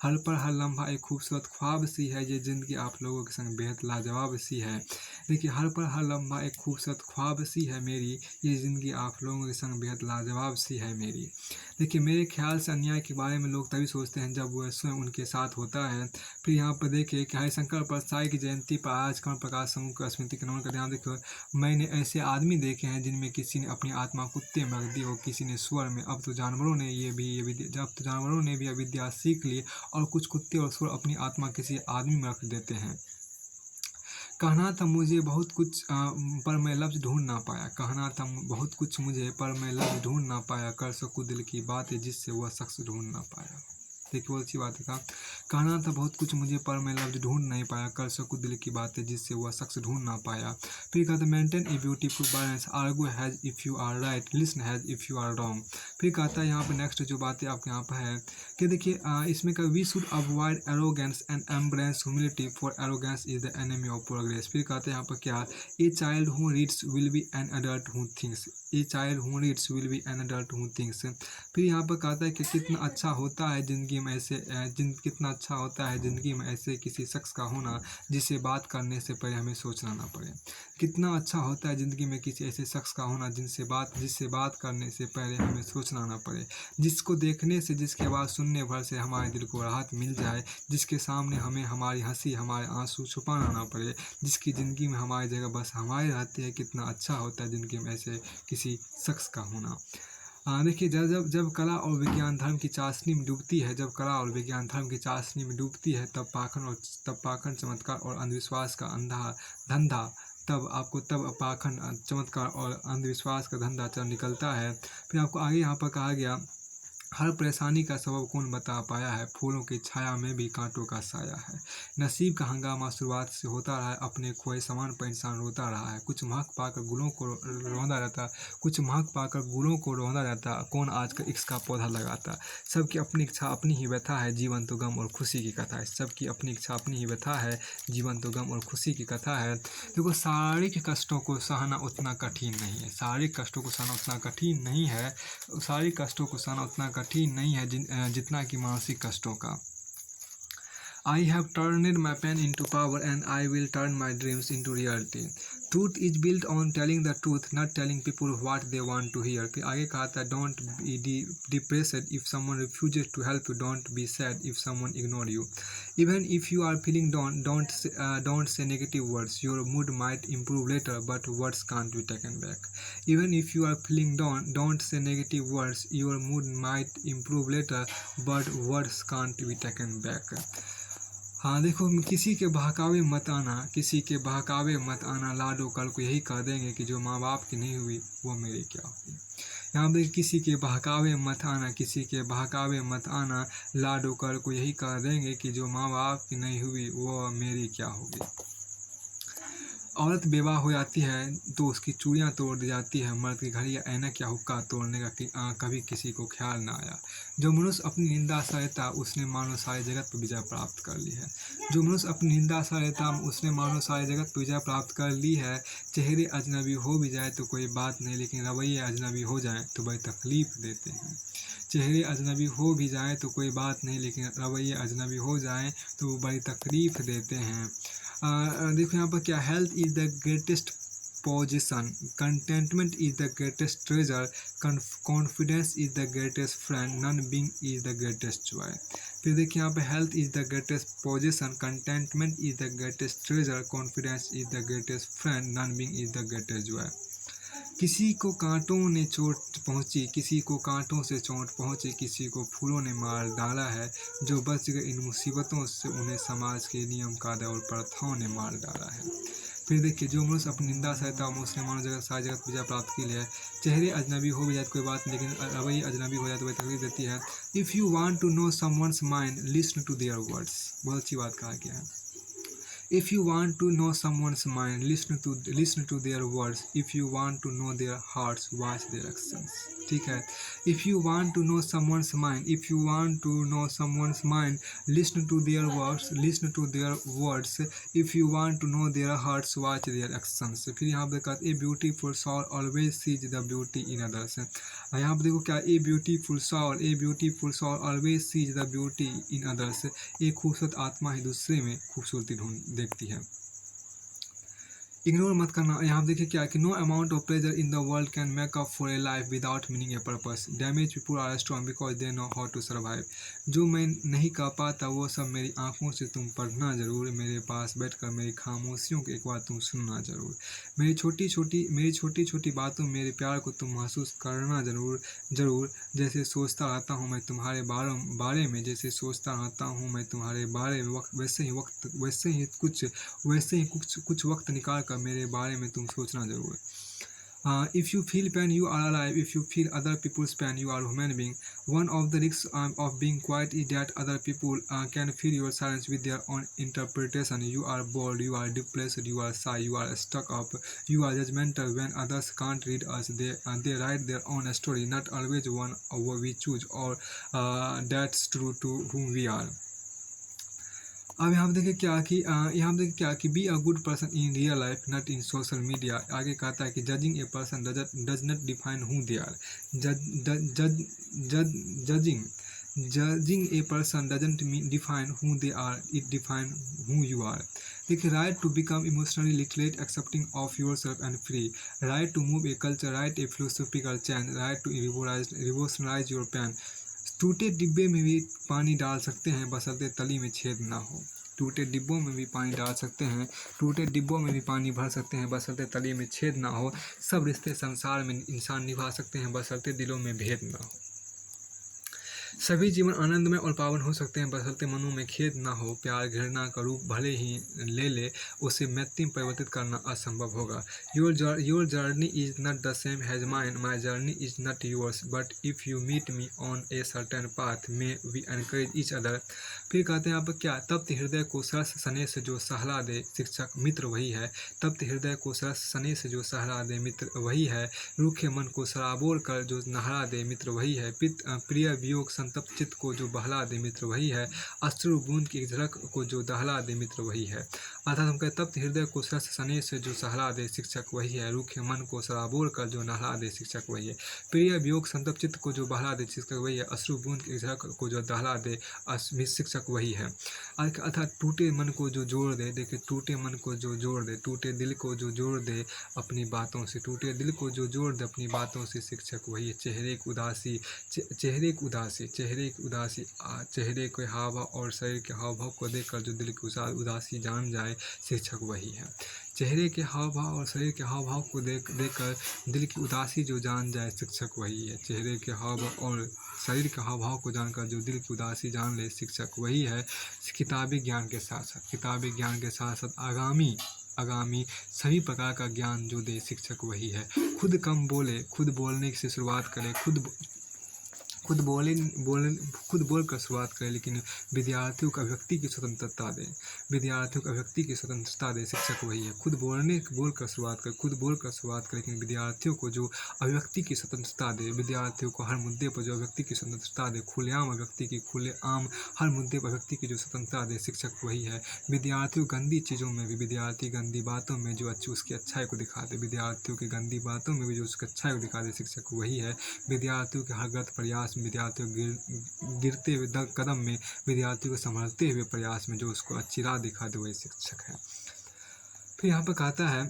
हर पल हर लम्हा एक खूबसूरत ख्वाब सी है, ये जिंदगी आप लोगों के संग बेहद लाजवाब सी है। देखिए, हर पल हर लम्हा एक एक खूबसूरत ख्वाब सी है मेरी, ये ज़िंदगी आप लोगों के संग बेहद लाजवाब सी है मेरी। देखिए मेरे ख्याल से अन्याय के बारे में लोग तभी सोचते हैं जब वह स्वयं उनके साथ होता है। फिर यहाँ पर देखिए कि हरिशंकर परसाई की जयंती पर आज कर्ण प्रकाश समूह की स्मृति के नमन का ध्यान देखो। मैंने ऐसे आदमी देखे हैं जिनमें किसी ने अपनी आत्मा कुत्ते में रख दी हो, किसी ने सुअर में। अब तो जानवरों ने ये विद्या अब तो जानवरों ने भी यह विद्या सीख ली और कुछ कुत्ते और सुअर अपनी आत्मा किसी आदमी में रख देते हैं। कहना था मुझे बहुत कुछ पर मैं लफ्ज़ ढूँढ ना पाया। कहना था बहुत कुछ मुझे पर मैं लफ्ज़ ढूँढ ना पाया। कर सकूँ दिल की बातें जिससे वह शख्स ढूँढ ना पाया। देखिए बहुत अच्छी बात है कहा। कहना था बहुत कुछ मुझे पर मैं लफ्ज़ ढूँढ नहीं पाया। कर सकूँ दिल की बातें जिससे वह शख्स ढूँढ ना पाया। फिर कहा था maintain a beautiful balance, argue as if you are right, listen as if you are wrong. फिर कहता है यहाँ पर नेक्स्ट जो बातें आपके यहाँ पर है कि देखिए इसमें का we should avoid arrogance and embrace humility, for arrogance is the enemy of progress. फिर कहते हैं यहाँ पर क्या, a child who reads will be an adult who thinks, a child who reads will be an adult who thinks. फिर यहाँ पर कहता है कि कितना अच्छा होता है ज़िंदगी में ऐसे कितना अच्छा होता है ज़िंदगी में ऐसे किसी शख्स का होना जिससे बात करने से पहले हमें सोचना ना पड़े। कितना अच्छा होता है ज़िंदगी में किसी ऐसे शख्स का होना जिससे बात करने से पहले हमें सोचना ना पड़े, जिसको देखने से, जिसकी आवाज़ सुनने भर से हमारे दिल को राहत मिल जाए, जिसके सामने हमें हमारी हंसी हमारे आंसू छुपाना ना पड़े, जिसकी ज़िंदगी में हमारी जगह बस हमारे रहते हैं। कितना अच्छा होता है ज़िंदगी में ऐसे किसी शख्स का होना। देखिए जब कला और विज्ञान धर्म की चाशनी में डूबती है, जब कला और विज्ञान धर्म की चाशनी में डूबती है, तब पाखंड चमत्कार और अंधविश्वास का धंधा तब पाखंड चमत्कार और अंधविश्वास का धंधा चल निकलता है। फिर आपको आगे यहाँ पर कहा गया, हर परेशानी का सबब कौन बता पाया है, फूलों की छाया में भी कांटों का साया है। नसीब का हंगामा शुरुआत से होता रहा है, अपने खोए सामान पर इंसान रोता रहा है। कुछ महक पाकर गुलों को रौंदा रहता, कौन आजकल इश्क का पौधा लगाता। सबकी अपनी इच्छा अपनी ही व्यथा है, जीवन तो गम और खुशी की कथा है। सबकी अपनी इच्छा अपनी ही व्यथा है, जीवन तो गम और खुशी की कथा है। देखो शारीरिक कष्टों को सहना उतना कठिन नहीं है, शारीरिक कष्टों को सहना उतना कठिन नहीं है, शारीरिक कष्टों को सहना उतना कठिन नहीं है जितना कि मानसिक कष्टों का। I have turned my pen into power and I will turn my dreams into reality. Truth is built on telling the truth, not telling people what they want to hear. फिर आगे कहा था, don't be depressed if someone refuses to help you, don't be sad if someone ignore you. Even if you are feeling down, don't say negative words. Your mood might improve later, but words can't be taken back. Even if you are feeling down, don't say negative words. Your mood might improve later, but words can't be taken back. हाँ देखो, किसी के बहकावे मत आना, किसी के बहकावे मत आना, लाडो कल को यही कह देंगे कि जो माँ बाप की नहीं हुई वो मेरी क्या होगी। यहाँ पे किसी के बहकावे मत आना, किसी के बहकावे मत आना, लाडो कल को यही कह देंगे कि जो माँ बाप की नहीं हुई वो मेरी क्या होगी। औरत बेवा हो जाती है तो उसकी चूड़ियाँ तोड़ दी जाती है, मर्द की घड़ी या ऐनक या हुक्का तोड़ने का कभी किसी को ख्याल ना आया। जो मनुष्य अपनी निंदा सहता उसने मानो सारे जगत पर विजय प्राप्त कर ली है। जो मनुष्य अपनी निंदा सहता उसने मानो सारे जगत पर विजय प्राप्त कर ली है। चेहरे अजनबी हो भी जाए तो कोई बात नहीं, लेकिन रवैये अजनबी हो जाए तो बड़ी तकलीफ देते हैं। चेहरे अजनबी हो भी जाए तो कोई बात नहीं, लेकिन रवैये अजनबी हो जाए तो वो बड़ी तकलीफ देते हैं। देखो यहाँ पर क्या, health is the greatest position, contentment is the greatest treasure, confidence is the greatest friend, non being is the greatest joy. फिर देखिए यहाँ पे, health is the greatest position, contentment is the greatest treasure, confidence is the greatest friend, non being is the greatest joy. किसी को कांटों ने चोट पहुंची, किसी को कांटों से चोट पहुंची, किसी को फूलों ने मार डाला है। जो बच गए इन मुसीबतों से उन्हें समाज के नियम कायदे और प्रथाओं ने मार डाला है। फिर देखिए, जो मनुष्य अपनी निंदा सहता उसने मानो जगत सारी जगत विजय प्राप्त की है। चेहरे अजनबी हो भी जाए कोई बात नहीं, लेकिन रवैये अजनबी हो जाए तो वही तकलीफ देती है। If you want to know someone's mind listen to their words, बहुत अच्छी बात कहा गया है। If you want to know someone's mind, listen to their words. If you want to know their hearts, watch their actions. ठीक है। If you want to know someone's mind, if you want to know someone's mind, listen to their words. Listen to their words. If you want to know their hearts, watch their actions. फिर यहाँ पे कहते हैं, a beautiful soul always sees the beauty in others. यहाँ पे देखो क्या, a beautiful soul always sees the beauty in others. एक खूबसूरत आत्मा ही दूसरे में खूबसूरती ढूंढ देखती है। इग्नोर मत करना। यहाँ देखिए क्या है कि no amount of pleasure in the world can make up for a life without meaning a purpose. Damage people are strong because they know how to survive. जो मैं नहीं कह पाता वो सब मेरी आंखों से तुम पढ़ना जरूर, मेरे पास बैठकर मेरी खामोशियों की एक बार तुम सुनना जरूर। मेरी छोटी छोटी बातों में मेरे प्यार को तुम महसूस करना जरूर जरूर। जैसे सोचता रहता हूँ मैं तुम्हारे बारे में, जैसे सोचता रहता हूँ मैं तुम्हारे बारे में, वैसे ही कुछ वक्त निकाल कर मेरे बारे में तुम सोचना जरूर। If you feel pain, you are alive. If you feel other people's pain, you are a human being. One of the risks of being quiet is that other people can fill your silence with their own interpretation. You are bored, you are depressed, you are shy, you are stuck up, you are judgmental. When others can't read us, they write their own story, not always one we choose, or that's true to whom we are. अब यहाँ पे देखिए क्या कि यहाँ पे देखिए क्या कि be a good person in real life not in social media. आगे कहता है कि judging a person does not define who they are. Judging judging a person doesn't define who they are, it define who you are. देखिए right to become emotionally literate, accepting of yourself and free, right to move a culture, right a philosophical change, right to revolutionise your pain. टूटे डिब्बे में भी पानी डाल सकते हैं बशर्ते तली में छेद ना हो। टूटे डिब्बों में भी पानी डाल सकते हैं, टूटे डिब्बों में भी पानी भर सकते हैं बशर्ते तली में छेद ना हो। सब रिश्ते संसार में इंसान निभा सकते हैं बशर्ते दिलों में भेद ना हो। सभी जीवन आनंदमय और पावन हो सकते हैं बशर्ते मनों में खेद ना हो। प्यार घृणा का रूप भले ही ले उसे मैत्री में परिवर्तित करना असंभव होगा। Your journey is not the same as mine, my journey is not yours, but if you meet me on a certain path may we encourage each other. फिर कहते हैं आप क्या, तप्त हृदय को सरस सने से जो सहला दे शिक्षक मित्र वही है। तप्त हृदय को सरस सने से जो सहला दे मित्र वही है। रूखे मन को सराबोर कर जो नहला दे मित्र वही है। प्रिय वियोग संतप्त चित्त को जो बहला दे मित्र वही है। अश्रु बूंद की झलक को जो दहला दे मित्र वही है। अर्थात हम कहते तप्त हृदय को सरस सने से जो सहला दे शिक्षक वही है। रूखे मन को सराबोर कर जो नहला दे शिक्षक वही है। प्रिय वियोग संतप्त चित्त को जो बहला दे शिक्षक वही है। अश्रु बूंद की झलक को जो दहला दे शिक्षक वही है। अर्थात टूटे मन को जो जोड़ दे, देखिए टूटे मन को जो जोड़ दे, टूटे दिल को जो जोड़ दे अपनी बातों से, टूटे दिल को जो जोड़ दे अपनी बातों से शिक्षक वही है। चेहरे की उदासी चेहरे के हाव भाव और शरीर के हाव भाव को देखकर जो दिल की उदासी जान जाए शिक्षक वही है। चेहरे के हाव भाव और शरीर के हाव भाव को देखकर दिल की उदासी जो जान जाए शिक्षक वही है। चेहरे के हाव भाव और शरीर के हाव भाव को जानकर जो दिल की उदासी जान ले शिक्षक वही है। किताबी ज्ञान के साथ साथ आगामी सभी प्रकार का ज्ञान जो दे शिक्षक वही है। खुद कम बोले, खुद बोलने से शुरुआत करें, खुद बोलकर शुरुआत करें, लेकिन विद्यार्थियों को अभिव्यक्ति की स्वतंत्रता दें शिक्षक वही है। खुद बोलकर शुरुआत करें, लेकिन विद्यार्थियों को जो अभिव्यक्ति की स्वतंत्रता दे, विद्यार्थियों को हर मुद्दे पर जो अभिव्यक्ति की स्वतंत्रता दे, खुलेआम हर मुद्दे पर अभिव्यक्ति की जो स्वतंत्रता दे शिक्षक वही है। विद्यार्थियों गंदी चीज़ों में भी, विद्यार्थी गंदी बातों में जो उसकी अच्छाई को दिखा दे, विद्यार्थियों की गंदी बातों में भी जो उसकी अच्छाई को दिखा दे शिक्षक वही है। विद्यार्थियों के हर गलत प्रयास में, विद्यार्थियों गिरते हुए कदम में, विद्यार्थियों को संभलते हुए प्रयास में जो उसको अच्छी राह दिखा दे वही शिक्षक है। फिर यहाँ पर कहता है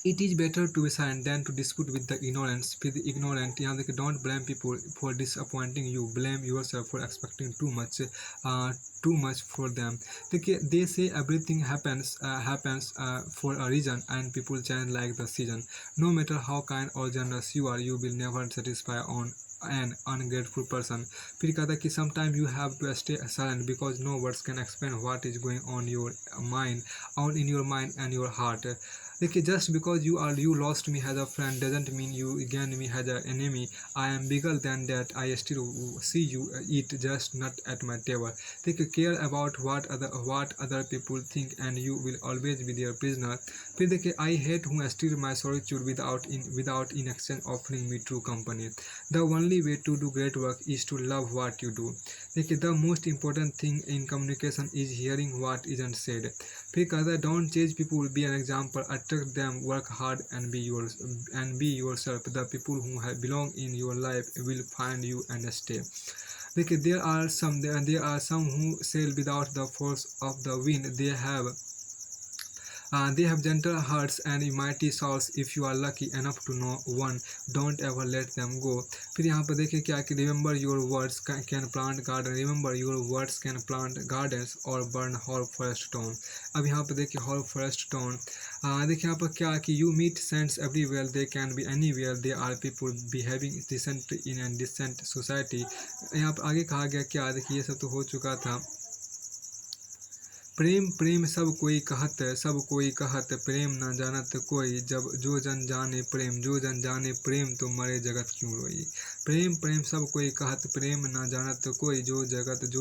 it is better to be silent than to dispute with the ignorance. फिर इग्नोरेंट यहाँ देखिए don't blame people for disappointing you, blame yourself for expecting too much for them. देखिए they say everything happens for a reason and people change like the season. No matter how kind or generous you are, you will never satisfy on an ungrateful person। फिर कहता है कि sometimes you have to stay silent because no words can explain what is going on in your mind and your heart। देखिए just because you lost me as a friend doesn't mean you gain me as an enemy। I am bigger than that, I still see you eat, just not at my table। देखिए care about what other people think and you will always be their prisoner। फिर देखिए I hate who steal my solitude without in exchange offering me true company। The only way to do great work is to love what you do। देखिए the most important thing in communication is hearing what isn't said। फिर कहता है don't chase people, be an example, attract them, work hard and be yourself। The people who belong in your life will find you and stay। देखिए there are some who sail without the force of the wind, they have They have gentle hearts and mighty souls if you are lucky enough to know one. Don't ever let them go. फिर यहाँ पर देखिए क्या कि remember your words can plant garden. Remember your words can plant gardens or burn whole forest down. अब यहाँ पर देखिए whole forest down. देखिए यहाँ पर क्या कि you meet saints everywhere. They can be anywhere. They are people behaving decently in a decent society. यहाँ पर आगे कहा गया क्या, देखिए ये सब तो हो चुका था. प्रेम प्रेम सब कोई कहत प्रेम न जानत कोई. जब जो जन जाने प्रेम, जो जन जाने प्रेम तो मरे जगत क्यों रोई. प्रेम प्रेम सब कोई कहत प्रेम न जानत कोई. जो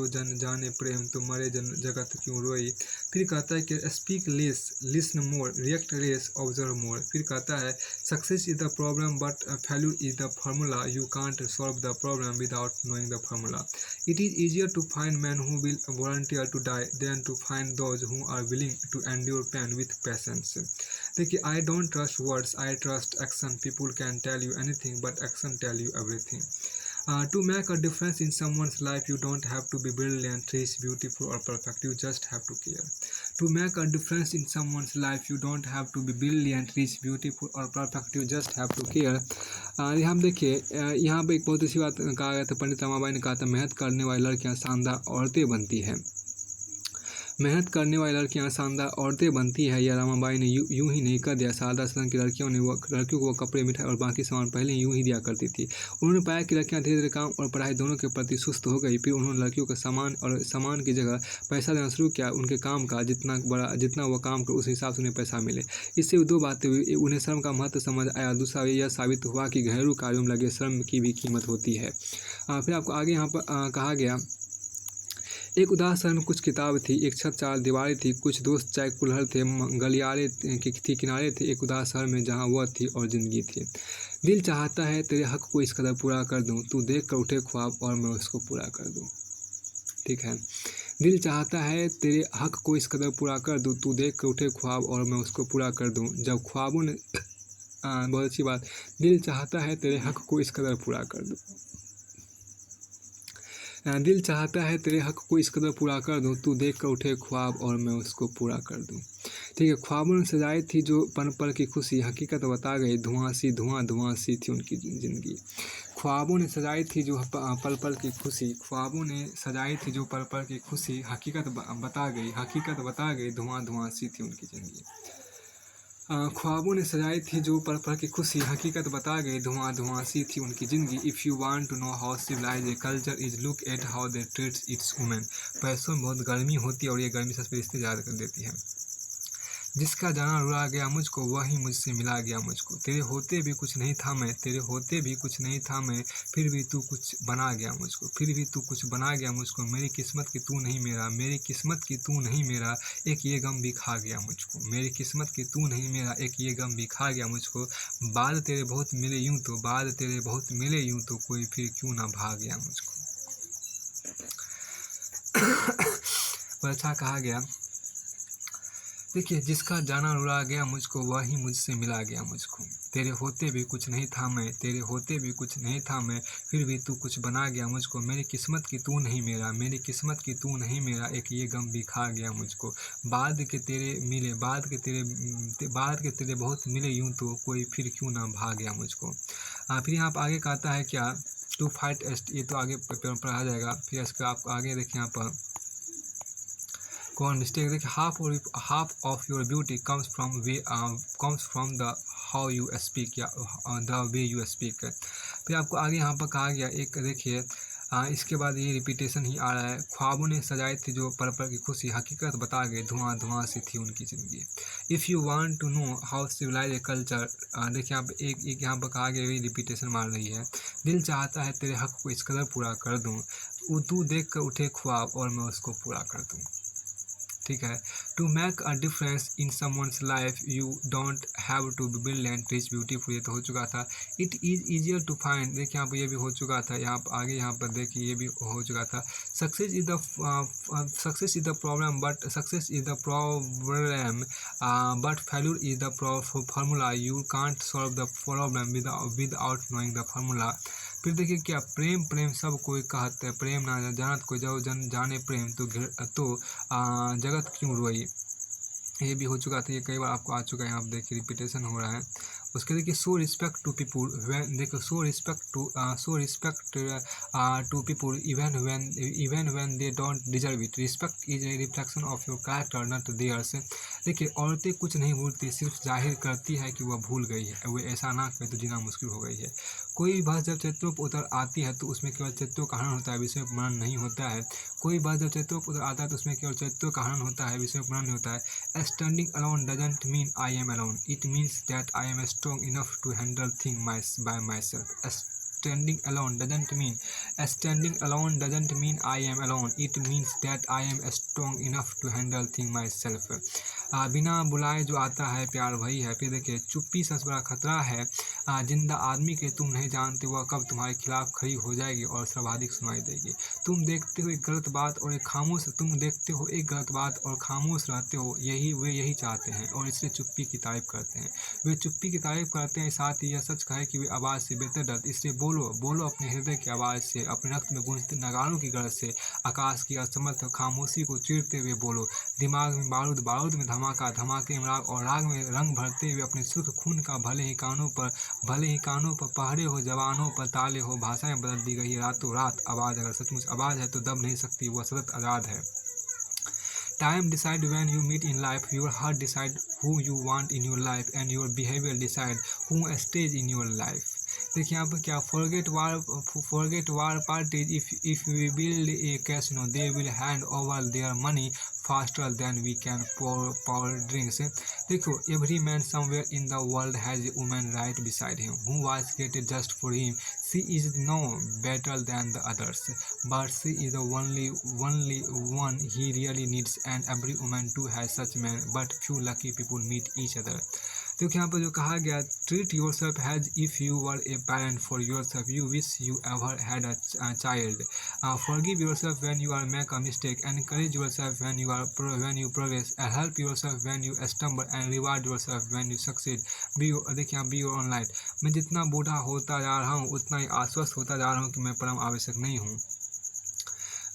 जन जाने प्रेम तो मरे जगत क्यों रोई. फिर कहता है कि speak less listen more react less observe more. फिर कहता है success is the problem but failure is the formula. You can't solve the problem without knowing the formula. It is easier to find man who will volunteer to die than to find those who are willing to endure pain with patience. देखिए I don't trust words, I trust action. People can tell you anything but action tell you everything. To make a difference in someone's life you don't have to be brilliant, rich, beautiful or perfect. You just have to care. To make a difference in someone's life you don't have to be brilliant, rich, beautiful or perfect. You just have to care. यहाँ देखिए यहाँ पे एक बहुत अच्छी बात कहा गया था. पंडित रमाबाई ने कहा था मेहनत करने वाली लड़कियाँ शानदार औरतें बनती हैं. मेहनत करने वाली लड़कियां शानदार औरतें बनती है. या रमाबाई ने यूं ही नहीं कर दिया. शारदा सदन की लड़कियों को वो कपड़े मिठाई और बाकी सामान पहले यूं ही दिया करती थी. उन्होंने पाया कि लड़कियां धीरे धीरे काम और पढ़ाई दोनों के प्रति सुस्त हो गई. फिर उन्होंने लड़कियों को सामान की जगह पैसा देना शुरू किया. उनके काम का जितना वह काम कर उस हिसाब से उन्हें पैसा मिले. इससे दो बातें हुई. उन्हें श्रम का महत्व समझ आया. दूसरा यह साबित हुआ कि घरेलू कार्यों में लगे श्रम की भी कीमत होती है. फिर आपको आगे यहाँ पर कहा गया एक उदास शहर में कुछ किताब थी, एक छत चार दीवारें थी, कुछ दोस्त चाय कुल्हड़ थे, गलियारे थी किनारे थे. एक उदास शहर में जहाँ वह थी और ज़िंदगी थी. दिल चाहता है तेरे हक को इस कदर पूरा कर दूँ, तू देख कर उठे ख्वाब और मैं उसको पूरा कर दूँ. ठीक है. दिल चाहता है तेरे हक को इस कदर पूरा कर दूँ, तू देख कर उठे ख्वाब और मैं उसको पूरा कर दूँ. जब ख्वाबों ने बहुत अच्छी बात. दिल चाहता है तेरे हक को इस कदर पूरा कर दूँ. दिल चाहता है तेरे हक को इस कदर पूरा कर दूँ, तू देख कर उठे ख्वाब और मैं उसको पूरा कर दूँ. ठीक है. ख्वाबों ने सजाई थी जो पल पल की खुशी, हकीकत बता गई धुआं सी थी उनकी ज़िंदगी. ख्वाबों ने सजाई थी जो पल पल की खुशी, ख्वाबों ने सजाई थी जो पल पल की खुशी, हकीकत बता गई धुआं सी थी उनकी ज़िंदगी. ख्वाबों ने सजाई थी जो पल पल की खुशी, हकीकत बता गई धुआं सी थी उनकी ज़िंदगी. If you want to know how civilise a culture is look at how they treats its women. पैसों में बहुत गर्मी होती है और ये गर्मी सबसे रिश्ते याद कर देती है. जिसका जाना रुला गया मुझको वही मुझसे मिला गया मुझको. तेरे होते भी कुछ नहीं था मैं, फिर भी तू कुछ बना गया मुझको. मेरी किस्मत की तू नहीं मेरा, एक ये गम भी खा गया मुझको. बाद तेरे बहुत मिले यूं तो कोई फिर क्यों ना भाग गया मुझको. और अच्छा कहा गया. देखिए जिसका जाना रुला गया मुझको वही मुझसे मिला गया मुझको. तेरे होते भी कुछ नहीं था मैं, फिर भी तू कुछ बना गया मुझको. मेरी किस्मत की तू नहीं मेरा, एक ये गम भी खा गया मुझको. बाद के तेरे बहुत मिले यूं तो कोई फिर क्यों ना भाग गया मुझको. फिर यहाँ पर आगे कहता है क्या टू फाइट एस्ट. ये तो आगे पढ़ा जाएगा. फिर इसका आप आगे देखिए यहाँ पर कौन मिस्टेक. देखिए half of your beauty comes from the how you speak या द वे यू स्पीक. फिर आपको आगे यहाँ पर कहा गया एक देखिए इसके बाद ये रिपीटेशन ही आ रहा है. ख्वाबों ने सजाई थी जो पल पल की खुशी, हकीकत बता गई धुआं सी थी उनकी ज़िंदगी. If you want to know how civilise a culture. देखिए यहाँ पे एक यहाँ पर कहा गया रिपीटेशन मार रही है. दिल चाहता है तेरे हक को इस कदर पूरा कर दूँ, तू देख कर उठे ख्वाब और मैं उसको पूरा कर दूँ. ठीक है. To make a difference in someone's life you don't have to be brilliant, rich, beautiful. ये तो हो चुका था. It is easier to find. देखिए यहाँ पर ये भी हो चुका था. यहाँ पर देखिए ये भी हो चुका था. Success is the problem but failure is the formula. You can't solve the problem without knowing the formula. फिर देखिए क्या प्रेम सब कोई कहते प्रेम ना जानत कोई. जब जन जाने प्रेम तो जगत क्यों रोई. ये भी हो चुका था, ये कई बार आपको आ चुका है, यहाँ आप देखिए रिपीटेशन हो रहा है। उसके देखिए show respect to people when, देखो show respect to people even when they don't deserve it, respect is a reflection of your character not theirs. देखिए औरतें कुछ नहीं भूलती, सिर्फ जाहिर करती है कि वह भूल गई है, वो ऐसा ना करे तो जीना मुश्किल हो गई है। कोई बात जब चरित्रों पर उतर आती है तो उसमें केवल चरित्रों का हनन होता है, विषय में मनन नहीं होता है। कोई बात जब चरित्रों पर उतर आता है तो उसमें केवल चरित्रों का हनन होता है, विषय में मनन नहीं होता है। Standing alone doesn't mean I am alone. It means that I am strong enough to handle things by myself. Standing alone doesn't mean I am alone. It means that I am strong enough to handle things myself. बिना बुलाए जो आता है प्यार वही है। फिर देखिए चुप्पी सबसे बड़ा खतरा है। जिंदा आदमी के तुम नहीं जानते वह कब तुम्हारे खिलाफ खड़ी हो जाएगी और सर्वाधिक सुनाई देगी। तुम देखते हो एक गलत बात और खामोश रहते हो, यही चाहते हैं और इसलिए चुप्पी की तारीफ करते हैं। वे चुप्पी की तारीफ करते हैं, साथ ही यह सच कहे कि वे आवाज़ से बेहतर डरते, इसलिए बोलो अपने हृदय की आवाज़ से, अपने रक्त में गूंजते नगाड़ों की गरज से, आकाश की असमर्थ खामोशी को चीरते हुए बोलो। दिमाग में बारूद में धमाका, धमाके में राग और राग में रंग भरते हुए अपने सुर्ख खून का भले ही कानों पर पहरे हो, जवानों पर ताले हो, भाषाएं बदल दी गई है रातों रात। आवाज़ अगर सचमुच आवाज़ है तो दब नहीं सकती, वह सतत आज़ाद है। Time decide when you meet in life, your heart decide who you want in your life and your behavior decide who stays in your life। देखिए यहाँ पर क्या forget war parties, if we build a casino they will hand over their money faster than we can pour drinks। देखो every man somewhere in the world has a woman right beside him who was created just for him। She is no better than the others, but she is the only one he really needs, and every woman too has such man, but few lucky people meet each other। देखिए यहाँ पर जो कहा गया treat yourself as if you were a parent for yourself you wish you ever had a child। Forgive yourself when you are make a mistake, encourage yourself when you progress, help yourself when you stumble, and reward yourself when you succeed। देखिए be your own light। मैं जितना बूढ़ा होता जा रहा हूँ उतना ही आश्वस्त होता जा रहा हूँ कि मैं परम आवश्यक नहीं हूँ।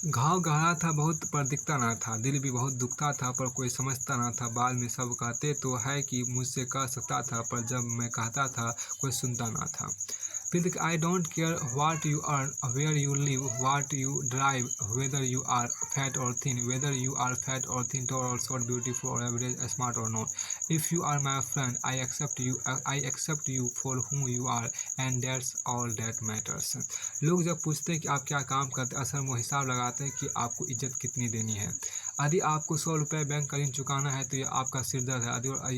घाव गहरा था बहुत पर दिखता ना था, दिल भी बहुत दुखता था पर कोई समझता ना था। बाद में सब कहते तो है कि मुझसे कह सकता था, पर जब मैं कहता था कोई सुनता ना था। फिर I don't care what you earn, where you live, what you drive, whether you are fat or thin, tall or short, beautiful or average, smart or not. If you are my friend I accept you for whom you are, and that's all that matters. लोग जब पूछते हैं कि आप क्या काम करते हैं, असल में वो हिसाब लगाते हैं कि आपको इज्जत कितनी देनी है। यदि आपको 100 रुपये बैंक का ऋण चुकाना है तो यह आपका सिरदर्द है,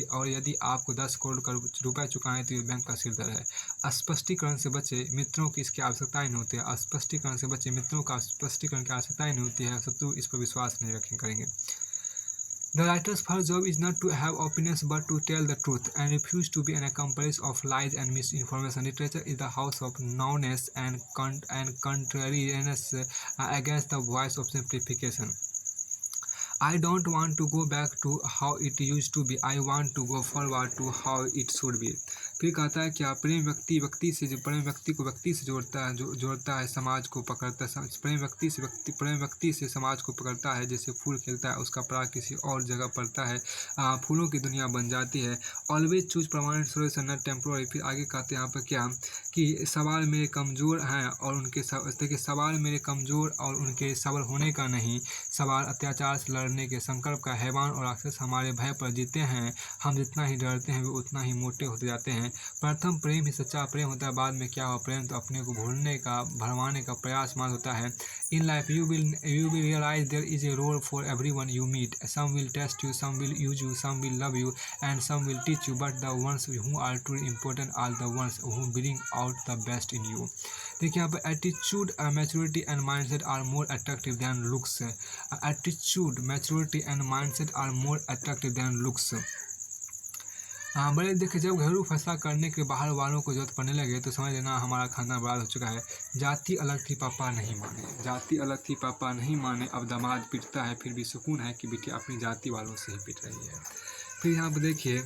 और यदि आपको 10 करोड़ रुपये चुकाना है तो यह बैंक का सिरदर्द है। स्पष्टीकरण से बचे, मित्रों की इसकी आवश्यकता ही नहीं होती है। स्पष्टीकरण से बचे, मित्रों का स्पष्टीकरण की आवश्यकता ही नहीं होती है। शत्रु इस पर विश्वास नहीं करेंगे। The writer's first job is not to have opinions but to tell the truth and refuse to be an accomplice of lies and misinformation। Literature is the house of nuance and contrariness against the voice of simplification। I don't want to go back to how it used to be, I want to go forward to how it should be। फिर कहता है क्या प्रेम व्यक्ति को व्यक्ति से जोड़ता है, समाज को पकड़ता है। प्रेम व्यक्ति से समाज को पकड़ता है, जैसे फूल खिलता है उसका पराग किसी और जगह पड़ता है, फूलों की दुनिया बन जाती है। Always choose permanent solution not temporary. फिर आगे कहते हैं यहाँ पर क्या कि सवाल मेरे कमज़ोर हैं और उनके सबल होने का नहीं, सवाल अत्याचार से लड़ने के संकल्प का। हैवान और राक्षस हमारे भय पर जीते हैं, हम जितना ही डरते हैं वे उतना ही मोटे होते जाते हैं। प्रथम प्रेम ही सच्चा प्रेम होता है, बाद में क्या हो प्रेम तो अपने को भरमाने का प्रयास मात्र होता है। In life you will realise there is a role for everyone you meet, some will test you, some will use you, some will love you and some will teach you, but the ones who are truly important are the ones who bring out the best in you. देखिए यहाँ पर attitude, maturity and mindset are more attractive than looks. Attitude, maturity and mindset are more attractive than looks. बड़े देखिए जब घरेलू फैसला करने के बाहर वालों को जरूरत पड़ने लगे तो समझ लेना हमारा खाना बर्बाद हो चुका है। जाति अलग थी पापा नहीं माने, अब दामाद पिटता है फिर भी सुकून है कि बिटिया अपनी जाति वालों से ही पिट रही है। फिर यहाँ पर देखिए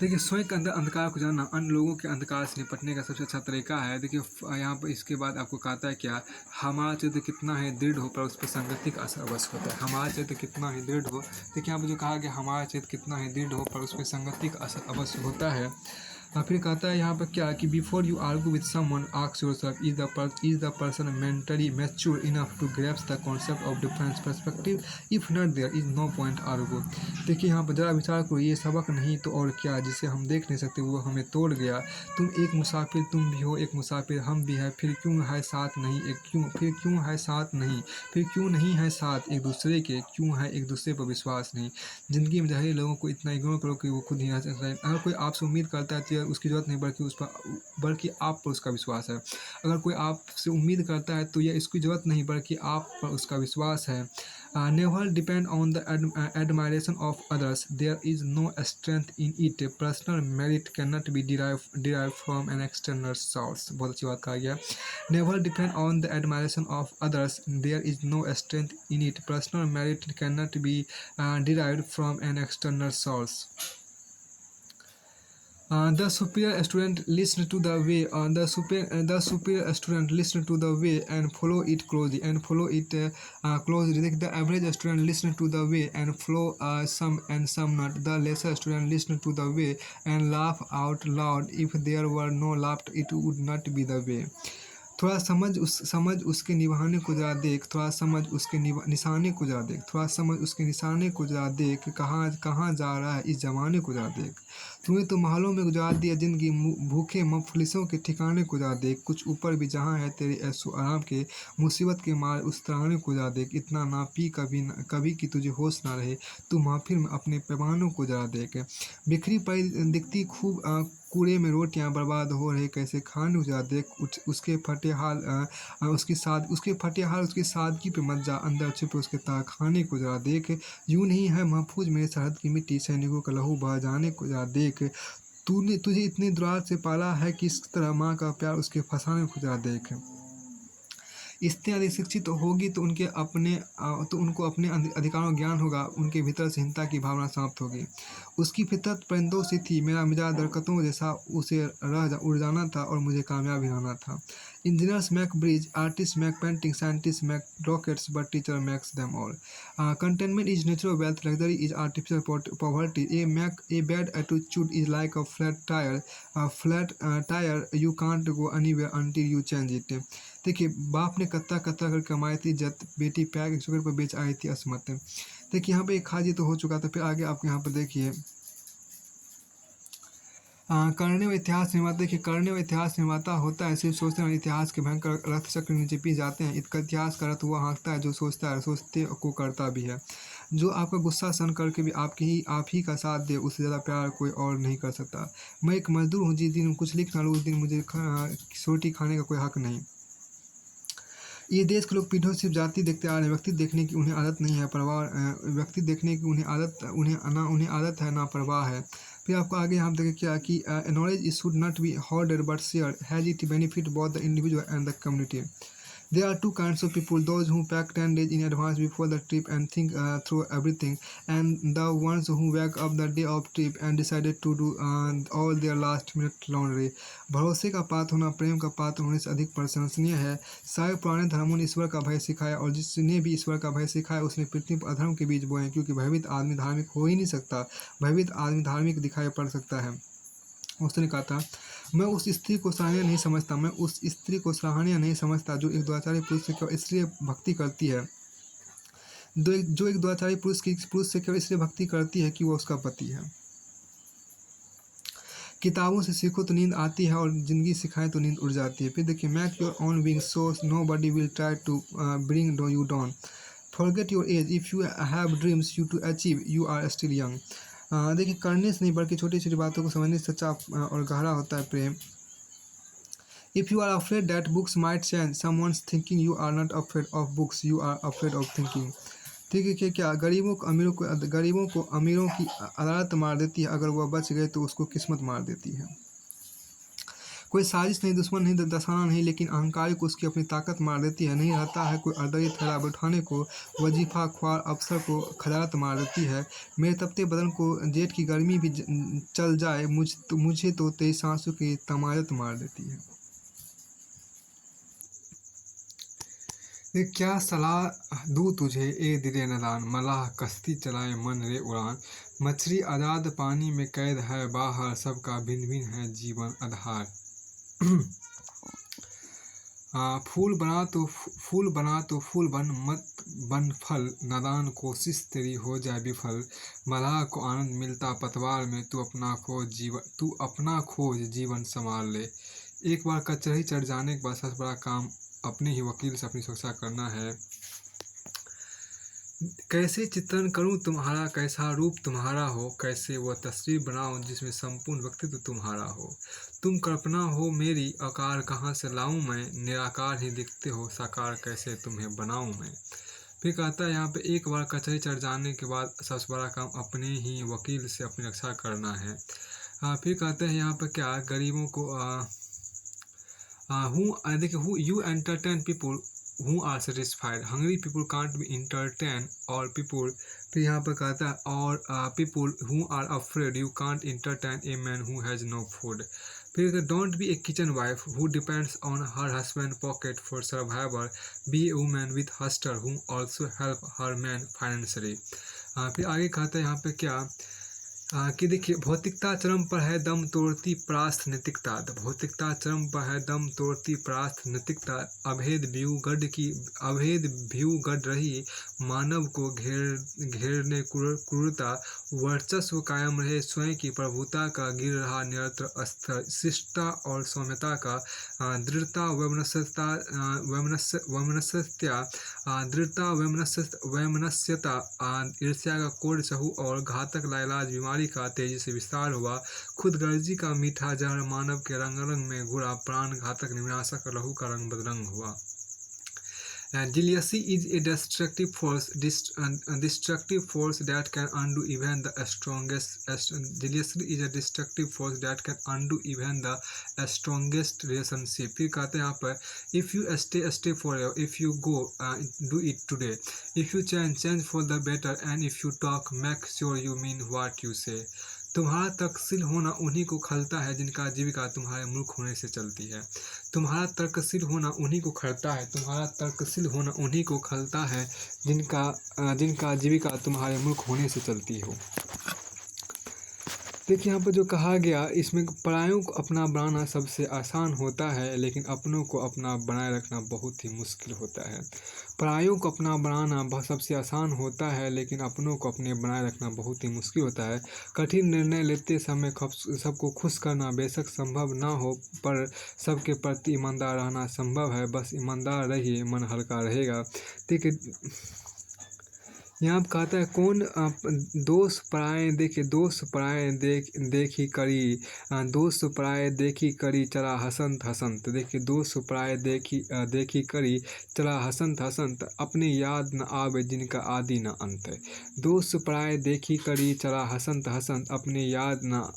देखिए स्वयं के अंदर अंधकार को जानना अन्य लोगों के अंधकार से निपटने का सबसे अच्छा तरीका है। देखिए यहाँ पर इसके बाद आपको कहता है क्या, हमारा चरित्र कितना ही दृढ़ हो पर उस पर संगति का असर अवश्य होता है। हमारा चरित्र कितना ही दृढ़ हो, देखिए यहाँ पर जो कहा गया हमारा चरित्र कितना ही दृढ़ हो पर उस पर संगति का असर अवश्य होता है। फिर कहता है यहाँ पर क्या कि before you argue with someone ask yourself is the person mentally mature enough to grasp the concept of difference perspective, if not there is no point argue. देखिए यहाँ पर जरा विचार करो, ये सबक नहीं तो और क्या जिसे हम देख नहीं सकते वो हमें तोड़ गया। तुम एक मुसाफिर तुम भी हो एक मुसाफिर हम भी है, फिर क्यों है साथ नहीं एक क्यों फिर क्यों है साथ नहीं फिर क्यों नहीं है साथ एक दूसरे के, क्यों है एक दूसरे पर विश्वास नहीं। ज़िंदगी में जहरी लोगों को इतना इग्नोर करो कि वो खुद ही हंस रहे। अगर कोई आपसे उम्मीद करता है तो उसकी ज़रूरत नहीं बल्कि आप पर उसका विश्वास है। अगर कोई आपसे उम्मीद करता है तो यह इसकी ज़रूरत नहीं बल्कि आप पर उसका विश्वास है। Never depend on the admiration of others, there is no strength in it, personal merit can not be derive from an external source. बहुत अच्छी बात कहा गया। Never depend on the admiration of others, there is no strength in it, personal merit can not be derived from an external source. The superior student listen to the way. The superior student listen to the way and follow it closely. The average student listen to the way and follow some and some not. The lesser student listen to the way and laugh out loud. If there were no laughter, it would not be the way. थोड़ा समझ उसके निभाने को जरा देख, थोड़ा समझ उसके निशाने को जरा देख, थोड़ा समझ उसके निशाने को जरा देख, कहाँ कहाँ जा रहा है इस जमाने को जरा देख। तुम्हें तो महलों में गुजार दिया जिंदगी, भूखे मुफलिसों के ठिकाने को जरा देख। कुछ ऊपर भी जहाँ है तेरे ऐशो आराम के, मुसीबत के मार उस तराने को जरा देख। इतना ना पी कभी कि तुझे होश ना रहे, तू महफिल में अपने पैमानों को जरा देख। बिखरी पड़ी दिखती खूब कूड़े में रोटियां बर्बाद हो रहे कैसे खाने को जरा देख। उसके फटे हाल उसकी सादगी पे मत जा, अंदर छिपे उसके खाने को जरा देख। यूं नहीं है महफूज मेरे सरहद की मिट्टी, सैनिकों का लहू बह जाने को जरा देख। तुझे इतने दुलार से पाला है कि इस तरह माँ का प्यार उसके फंसाने को जरा देख। स्त्री अधिक शिक्षित होगी तो उनको अपने अधिकारों ज्ञान होगा, उनके भीतर से हिंसा की भावना समाप्त होगी। उसकी फितरत परिंदों से थी, मेरा मिजाज दरख्तों जैसा, उसे उड़ जाना था और मुझे कामयाब होना था। Engineers make bridge, artist make painting, scientist make rockets, but teacher makes them all. Containment is natural wealth, luxury is artificial poverty. A bad attitude is like a flat tyre, you can't go anywhere until you change it. देखिए बाप ने कत्ता कत्ता कर कमाई थी जत, बेटी प्यार के शुक्र पर बेच आई थी असमत। देखिए यहाँ पे एक खाजी तो हो चुका था, फिर आगे आप यहाँ पर देखिए करने व इतिहास निर्माता। देखिए करने व इतिहास निर्माता होता है सिर्फ सोचते हैं, इतिहास के भयंकर रथ चक्र नीचे पी जाते हैं। इसका इतिहास का रथ वह हाँकता है जो सोचता है, सोचते को करता भी है। जो आपका गुस्सा सहन करके भी आप ही का साथ दे, उससे ज़्यादा प्यार कोई और नहीं कर सकता। मैं एक मजदूर हूँ, जिस दिन कुछ लिख ना लूँ उस दिन मुझे रोटी खाने का कोई हक नहीं। ये देश के लोग पीढ़ियों सिर्फ जाति देखते आ रहे हैं, व्यक्ति देखने की उन्हें आदत नहीं है, व्यक्ति देखने की उन्हें आदत है ना परवाह है। फिर आपको आगे यहाँ देखें क्या कि knowledge should not be hoarded but share, has it benefit both the individual and the community. There are two kinds of people: those who pack 10 days in advance before the trip and think through everything, and the ones who wake up the day of trip and decided to do all their last minute laundry. भरोसे का पात्र होना प्रेम का पात्र होने से अधिक प्रशंसनीय है। सारे पुराने धर्मों ने ईश्वर का भय सिखाया, और जिसने भी ईश्वर का भय सिखाया उसने पृथ्वी पर अधर्म के बीज बोए, क्योंकि भयभीत आदमी धार्मिक हो ही नहीं सकता, भयभीत आदमी धार्मिक दिखाई पड़ सकता है। उसने कहा था, मैं उस स्त्री को सराहनीय नहीं समझता जो एक दुराचारी पुरुष से केवल इसलिए भक्ति करती है जो एक दुराचारी पुरुष से केवल इसलिए भक्ति करती है कि वो उसका पति है। किताबों से सीखो तो नींद आती है, और जिंदगी सिखाए तो नींद उड़ जाती है। फिर देखिए make your own wings so nobody will try to bring you down, forget your age, if you have dreams you to achieve, you are still young. देखिए करने से नहीं बल्कि छोटी छोटी बातों को समझने से सच्चा और गहरा होता है प्रेम। If you are afraid that books might change someone's thinking, you are not afraid of books, you are afraid of thinking. ठीक है क्या गरीबों को अमीरों की अदालत मार देती है, अगर वह बच गए तो उसको किस्मत मार देती है। कोई साजिश नहीं, दुश्मन नहीं, दसाना नहीं, लेकिन अहंकारी को उसकी अपनी ताकत मार देती है। नहीं रहता है कोई अर्दली थैला बैठाने को, वजीफा ख्वार अफसर को खजात मार देती है। मेरे तपते बदन को जेठ की गर्मी भी चल जाए, मुझे तो तेरी सांसों की तमायत मार देती है। ये क्या सलाह दूँ तुझे ए दिले नदान, मलाह कश्ती चलाए मन रे उड़ान। मछली आज़ाद पानी में कैद है बाहर, सबका भिन्न भिन्न है जीवन आधार। फूल बना तो फूल बन, मत बन फल, नादान कोशिश तेरी हो जाए विफल। मलाह को आनंद मिलता पतवार में, तू अपना खोज जीवन संवार ले। एक बार कचहरी चढ़ जाने के बाद सबसे बड़ा काम अपने ही वकील से अपनी सुरक्षा करना है। कैसे चित्रण करूं तुम्हारा, कैसा रूप तुम्हारा हो, कैसे वह तस्वीर बनाऊं जिसमें संपूर्ण व्यक्तित्व तुम्हारा हो। तुम कल्पना हो मेरी, आकार कहाँ से लाऊं मैं, निराकार ही दिखते हो साकार, कैसे तुम्हें बनाऊं मैं। फिर कहता है यहाँ पे एक बार कचहरी चढ़ जाने के बाद सबसे बड़ा काम अपने ही वकील से अपनी रक्षा करना है। फिर कहते हैं यहाँ पे क्या, गरीबों को देखिए who you entertain people who are satisfied, hungry people can't be entertained, or people, फिर यहाँ पर कहता है और people who are afraid you can't entertain a man who has no food। फिर don't be a kitchen wife who depends on her husband pocket for survival, be a woman with hustle who also help her man financially। फिर आगे कहता है यहाँ पे क्या, कि देखिए भौतिकता चरम पर है दम तोड़ती प्रास्थ नैतिकता, भौतिकता चरम पर है दम तोड़ती प्रास्थ नैतिकता। अभेद व्यू गढ़ रही मानव को घेरने क्रूरता, वर्चस्व कायम रहे स्वयं की प्रभुता का, गिर रहा निरंतर स्तर शिष्टता और सौम्यता का। दृढ़ता वैमनस्यता ईर्ष्या का कोढ़ चहु और घातक लाइलाज बीमारी का तेजी से विस्तार हुआ। खुदगर्जी का मीठा जहर मानव के रंग रंग में घुरा, प्राण घातक निविनाशक लहू का रंग बदरंग हुआ। Jealousy is a destructive force that can undo even the strongest. Jealousy is a destructive force that can undo even the strongest relationship। फिर कहते हैं यहाँ पर if you stay forever, if you go do it today, if you change for the better, and if you talk make sure you mean what you say। तुम्हारा तर्कशील होना उन्हीं को खलता है जिनका जीविका तुम्हारे मूर्ख होने से चलती है। तुम्हारा तर्कशील होना उन्हीं को खलता है, तुम्हारा तर्कशील होना उन्हीं को खलता है जिनका जीविका तुम्हारे मूर्ख होने से चलती हो। देखिए यहाँ पर जो कहा गया, इसमें परायों को अपना बनाना सबसे आसान होता है, लेकिन अपनों को अपना बनाए रखना बहुत ही मुश्किल होता है। परायों को अपना बनाना सबसे आसान होता है, लेकिन अपनों को अपने बनाए रखना बहुत ही मुश्किल होता है। कठिन निर्णय लेते समय सबको खुश करना बेशक संभव ना हो, पर सबके प्रति ईमानदार रहना संभव है। बस ईमानदार रहिए, मन हल्का रहेगा। ठीक है, यहाँ पर कहता है कौन दोष पराए देखी करी, दोष पराए देखी करी चला हसंत हसंत। देखिए दोष पराए देखी करी चला हसंत हसंत, अपने याद न आवे जिनका आदि न अंत। दोष पराए देखी करी चला हसंत हसंत, अपने याद न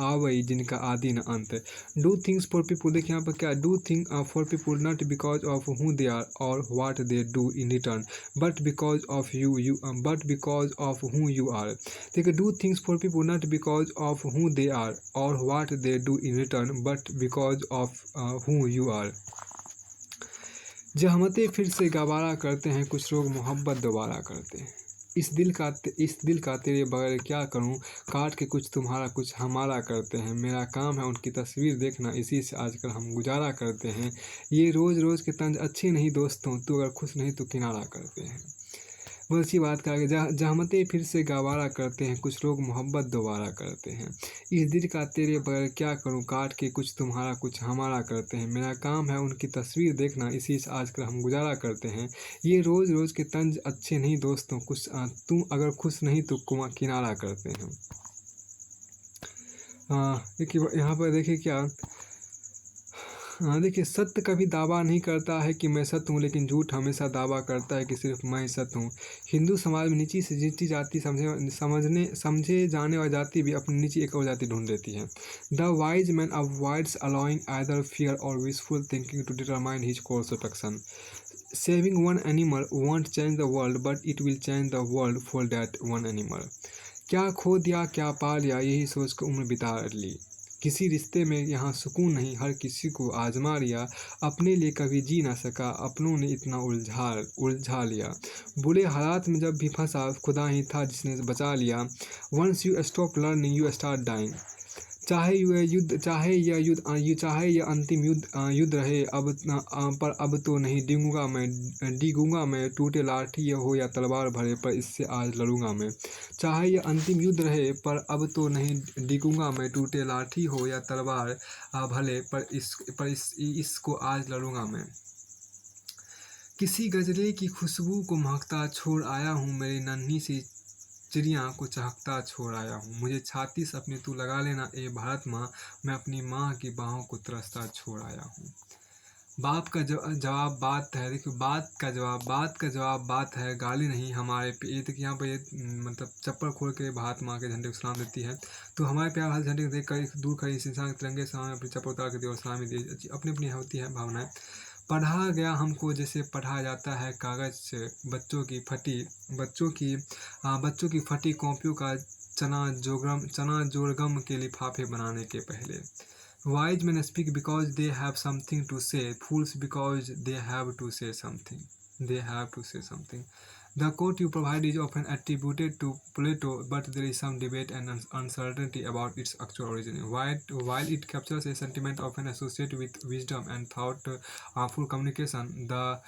आवे जिनका आदि न अंत। डू थिंग्स फॉर पीपुल, देखिए यहाँ पर क्या, do thing for people not because of who they are or what they do in return, but because of who you are। देखिए do things for people not because of who they are or what they do in return, but because of who you are. जहमतें फिर से गवारा करते हैं, कुछ लोग मोहब्बत दोबारा करते हैं। इस दिल का तेरे बगैर क्या करूं, काट के कुछ तुम्हारा कुछ हमारा करते हैं। मेरा काम है उनकी तस्वीर देखना, इसी से आजकल हम गुजारा करते हैं। ये रोज़ रोज़ के तंज अच्छे नहीं दोस्तों, तू अगर खुश नहीं तो किनारा करते हैं। बहुत अच्छी बात कहा कि जहमतें फिर से गवारा करते हैं, कुछ लोग मोहब्बत दोबारा करते हैं। इस दिल का तेरे बगैर क्या करूं, काट के कुछ तुम्हारा कुछ हमारा करते हैं। मेरा काम है उनकी तस्वीर देखना, इसी से आजकल हम गुजारा करते हैं। ये रोज़ रोज़ के तंज अच्छे नहीं दोस्तों, कुछ तुम अगर खुश नहीं तो किनारा करते हैं। देखिए यहाँ पर देखिए क्या, हाँ, देखिए सत्य कभी दावा नहीं करता है कि मैं सत्य हूँ, लेकिन झूठ हमेशा दावा करता है कि सिर्फ मैं ही सत्य हूँ। हिंदू समाज में नीची से नीची जाति समझे जाने वाली जाति भी अपनी नीची एक और जाति ढूंढ लेती है। The wise man avoids allowing either fear or wishful thinking to determine his course of action. Saving one animal won't change the world, but it will change the world for that one animal. क्या खो दिया क्या पा लिया, यही सोच कर उम्र बिता ली। किसी रिश्ते में यहाँ सुकून नहीं, हर किसी को आजमा लिया। अपने लिए कभी जी ना सका, अपनों ने इतना उलझा लिया। बुरे हालात में जब भी फंसा, खुदा ही था जिसने बचा लिया। Once you stop learning you start dying. चाहे यह अंतिम युद्ध रहे, पर अब तो नहीं डिगूंगा मैं, टूटे लाठी हो या तलवार भरे, पर इससे आज लड़ूंगा मैं। चाहे यह अंतिम युद्ध रहे, पर अब तो नहीं डिगूंगा मैं, टूटे लाठी हो या तलवार भले, इसको आज लड़ूंगा मैं। किसी गजरे की खुशबू को महकता छोड़ आया हूँ, मेरी नन्ही सी चिड़िया को चहकता छोड़ आया हूँ। मुझे छाती से अपनी तू लगा लेना ए भारत माँ, मैं अपनी माँ की बाहों को तरसता छोड़ आया हूँ। बाप का जवाब बात है, देखिए बात का जवाब बात है, गाली नहीं हमारे पे। ये तक यहाँ पर ये मतलब चप्पल खोल के भारत माँ के झंडे को सलाम देती है। तो हमारे प्यार वाले झंडे को देख कर दूर खड़ी इस इंसान के तिरंगे सामने अपनी चप्पल उतार के दी और सलामी दी। अपनी अपनी होती है भावनाएं। पढ़ा गया हमको जैसे पढ़ा जाता है कागज़ से, बच्चों की फटी कॉपियों का चना जोरगम के लिफाफे बनाने के पहले। Wise men speak because they have something to say, fools because they have to say something. The quote you provide is often attributed to Plato, but there is some debate and uncertainty about its actual origin. While it captures a sentiment often associated with wisdom and thoughtful communication, the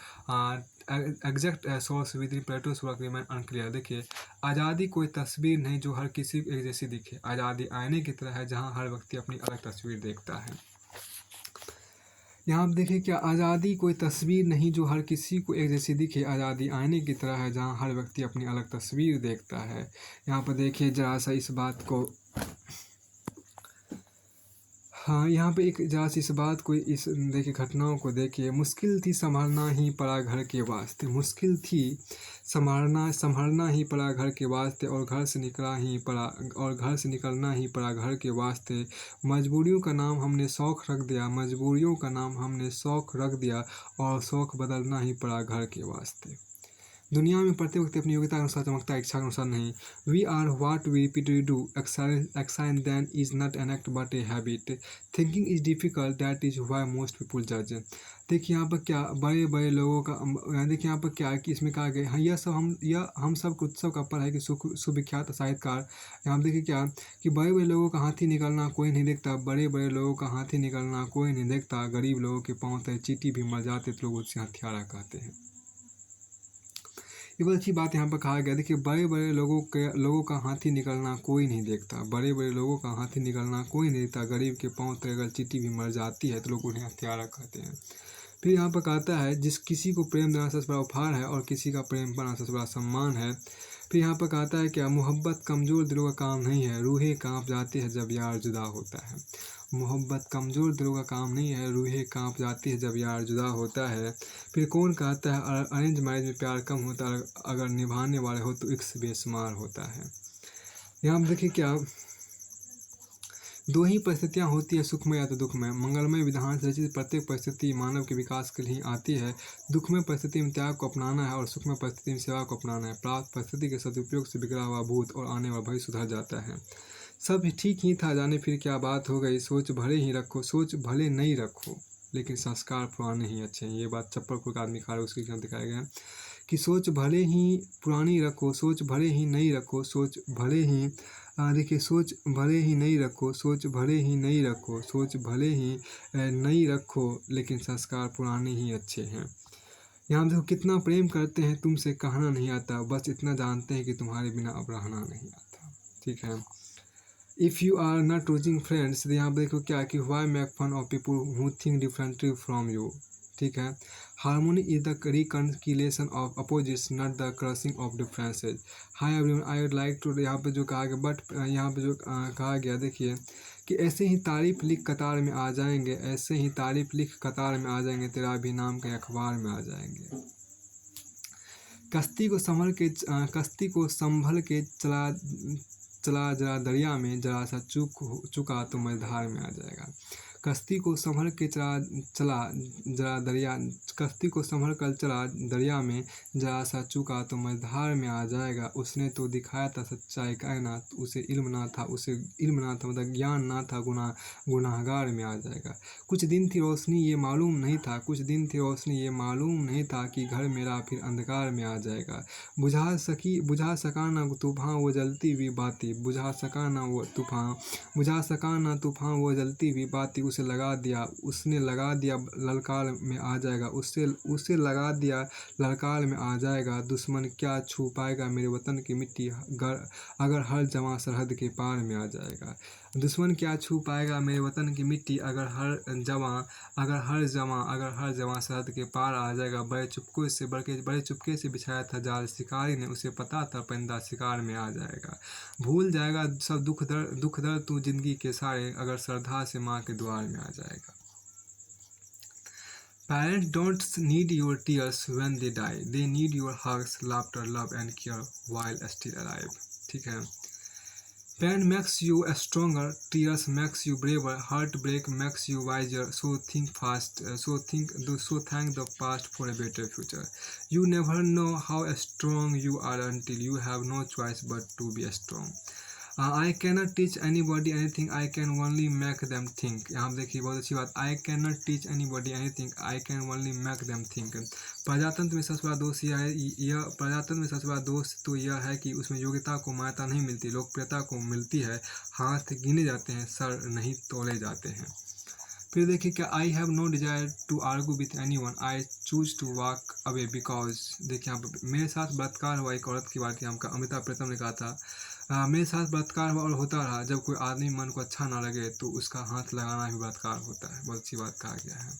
exact source with in plateaus work remain unclear. देखिए, आज़ादी कोई तस्वीर नहीं जो हर किसी को एक जैसी दिखे। आज़ादी आईने की तरह है जहाँ हर व्यक्ति अपनी अलग तस्वीर देखता है। यहाँ आप देखिए, क्या आज़ादी कोई तस्वीर नहीं जो हर किसी को एक जैसी दिखे। आज़ादी आईने की तरह है जहाँ हर व्यक्ति अपनी अलग तस्वीर देखता है। यहाँ पर देखिए जरा सा इस बात को, हाँ यहाँ पे एक जरा सी इस बात को, इस देखिए घटनाओं को देखिए। मुश्किल थी संभालना ही पड़ा घर के वास्ते, मुश्किल थी संभालना ही पड़ा घर के वास्ते, और घर से निकलना ही पड़ा घर के वास्ते। मजबूरियों का नाम हमने शौक़ रख दिया, और शौक़ बदलना ही पड़ा घर के वास्ते। दुनिया में प्रत्येक व्यक्ति अपनी योग्यता के अनुसार चमकता है, इच्छा के अनुसार नहीं। We are what we repeatedly do, excellence then is not an act but a habit, thinking is difficult that is why most people जज। देखिए यहाँ पर क्या बड़े बड़े लोगों का, देखिए यहाँ पर क्या है कि इसमें कहा गया, हाँ यह हम सब उत्सव का पल है कि सुविख्यात साहित्यकार। यहाँ देखिए क्या कि बड़े बड़े लोगों का हाथी निकलना कोई नहीं देखता, बड़े बड़े लोगों का हाथी निकलना कोई नहीं देखता। गरीब लोगों के पाँव तले चींटी भी मर जाते तो लोग उससे हथियारा कहते हैं। ये बहुत अच्छी बात यहाँ पर कहा गया। देखिए, बड़े बड़े लोगों का हाथी निकलना कोई नहीं देखता, बड़े बड़े लोगों का हाथी निकलना कोई नहीं देखता। गरीब के पाँव तले अगर चींटी भी मर जाती है तो लोग उन्हें हत्यारा कहते हैं। फिर यहाँ पर कहता है, जिस किसी को प्रेम देना सबसे बड़ा उपहार है, और किसी का प्रेम पाना सबसे बड़ा सम्मान है। फिर यहाँ पर कहता है क्या, मोहब्बत कमज़ोर दिलों का काम नहीं है, रूहें काँप जाती है जब यार जुदा होता है। मोहब्बत कमज़ोर दिलों का काम नहीं है, रूहें काँप जाती है जब यार जुदा होता है। फिर कौन कहता है अरेंज मैरिज में प्यार कम होता है, अगर निभाने वाले हो तो इश्क बेशुमार होता है। यहाँ पर देखिए क्या, दो ही परिस्थितियाँ होती है, सुखमय या तो दुखमय। मंगलमय विधान से रचित प्रत्येक परिस्थिति मानव के विकास के लिए आती है। दुखमय परिस्थिति में त्याग को अपनाना है, और सुखमय परिस्थिति में सेवा को अपनाना है। प्राप्त परिस्थिति के सदुपयोग से बिगड़ा हुआ भूत और आने वाला भविष्य सुधर जाता है। सब ठीक ही था, जाने फिर क्या बात हो गई। सोच भले नहीं रखो, लेकिन संस्कार पुराने ही अच्छे हैं। ये बात चप्पल को आदमी खा रहा है उसके साथ दिखाया गया है कि सोच भले ही पुरानी रखो, सोच भले ही नहीं रखो, सोच भले ही नहीं रखो, लेकिन संस्कार पुराने ही अच्छे हैं। यहाँ देखो, कितना प्रेम करते हैं तुमसे कहना नहीं आता, बस इतना जानते हैं कि तुम्हारे बिना अब रहना नहीं आता। ठीक है। If you are not choosing friends, यहाँ पर देखो क्या कि why make fun of people who think differently from you. ठीक है। Harmony is the reconciliation of opposites, not the crushing of differences. Hi everyone, I would like to, यहाँ पे जो कहा गया, बट यहाँ पे जो कहा गया देखिए कि ऐसे ही तारीफ लिख कतार में आ जाएंगे, ऐसे ही तारीफ लिख कतार में आ जाएंगे, तेरा भी नाम के अखबार में आ जाएंगे। कश्ती को संभल के चला चला जरा दरिया में, जरा सा चुका तो मझधार में आ जाएगा। कश्ती को संभल के चला जरा दरिया, कश्ती को संभल कर चला दरिया में, जरा सा चुका तो मझधार में आ जाएगा। उसने तो दिखाया था सच्चाई का आईना, उसे इल्म ना था मतलब ज्ञान ना था, गुनाहगार में आ जाएगा। कुछ दिन थी रोशनी ये मालूम नहीं था, कुछ दिन थी रोशनी ये मालूम नहीं था कि घर मेरा फिर अंधकार में आ जाएगा। बुझा सका ना तूफान वो जलती हुई बाती, बुझा सका ना तूफान वो जलती हुई बाती, उसने लगा दिया ललकार में आ जाएगा, उसे लगा दिया ललकार में आ जाएगा। दुश्मन क्या छू पाएगा मेरे वतन की मिट्टी, अगर हर जवां सरहद के पार में आ जाएगा। दुश्मन क्या छू पाएगा मेरे वतन की मिट्टी, अगर हर जवां सरहद के पार आ जाएगा। बड़े चुपके से बिछाया था जाल शिकारी ने, उसे पता था परिंदा शिकार में आ जाएगा। भूल जाएगा सब दुख दर्द तू जिंदगी के सारे, अगर श्रद्धा से माँ के द्वार में आ जाएगा। Parents don't need your tears when they die, they need your hugs, laughter, love and care while still alive। ठीक है। Pain makes you stronger, tears makes you braver, heartbreak makes you wiser, so think fast, so thank the past for a better future। You never know how strong you are until you have no choice but to be strong। I cannot teach anybody anything, I can only make them think। यहाँ देखिए बहुत अच्छी बात, I cannot teach anybody anything, I can only make them think। प्रजातंत्र में सबसे बड़ा दोष तो यह है कि उसमें योग्यता को मान्यता नहीं मिलती, लोकप्रियता को मिलती है, हाथ गिने जाते हैं, सर नहीं तोले जाते हैं। फिर देखिए क्या, I have no desire to argue with anyone, I choose to walk away because. देखिए यहाँ पर मेरे साथ बलात्कार हुआ, एक औरत की बात यहाँ का अमिताभ प्रीतम ने कहा था, मेरे साथ बलात्कार हुआ और होता रहा, जब कोई आदमी मन को अच्छा ना लगे तो उसका हाथ लगाना भी बलात्कार होता है। बहुत अच्छी बात कहा गया है।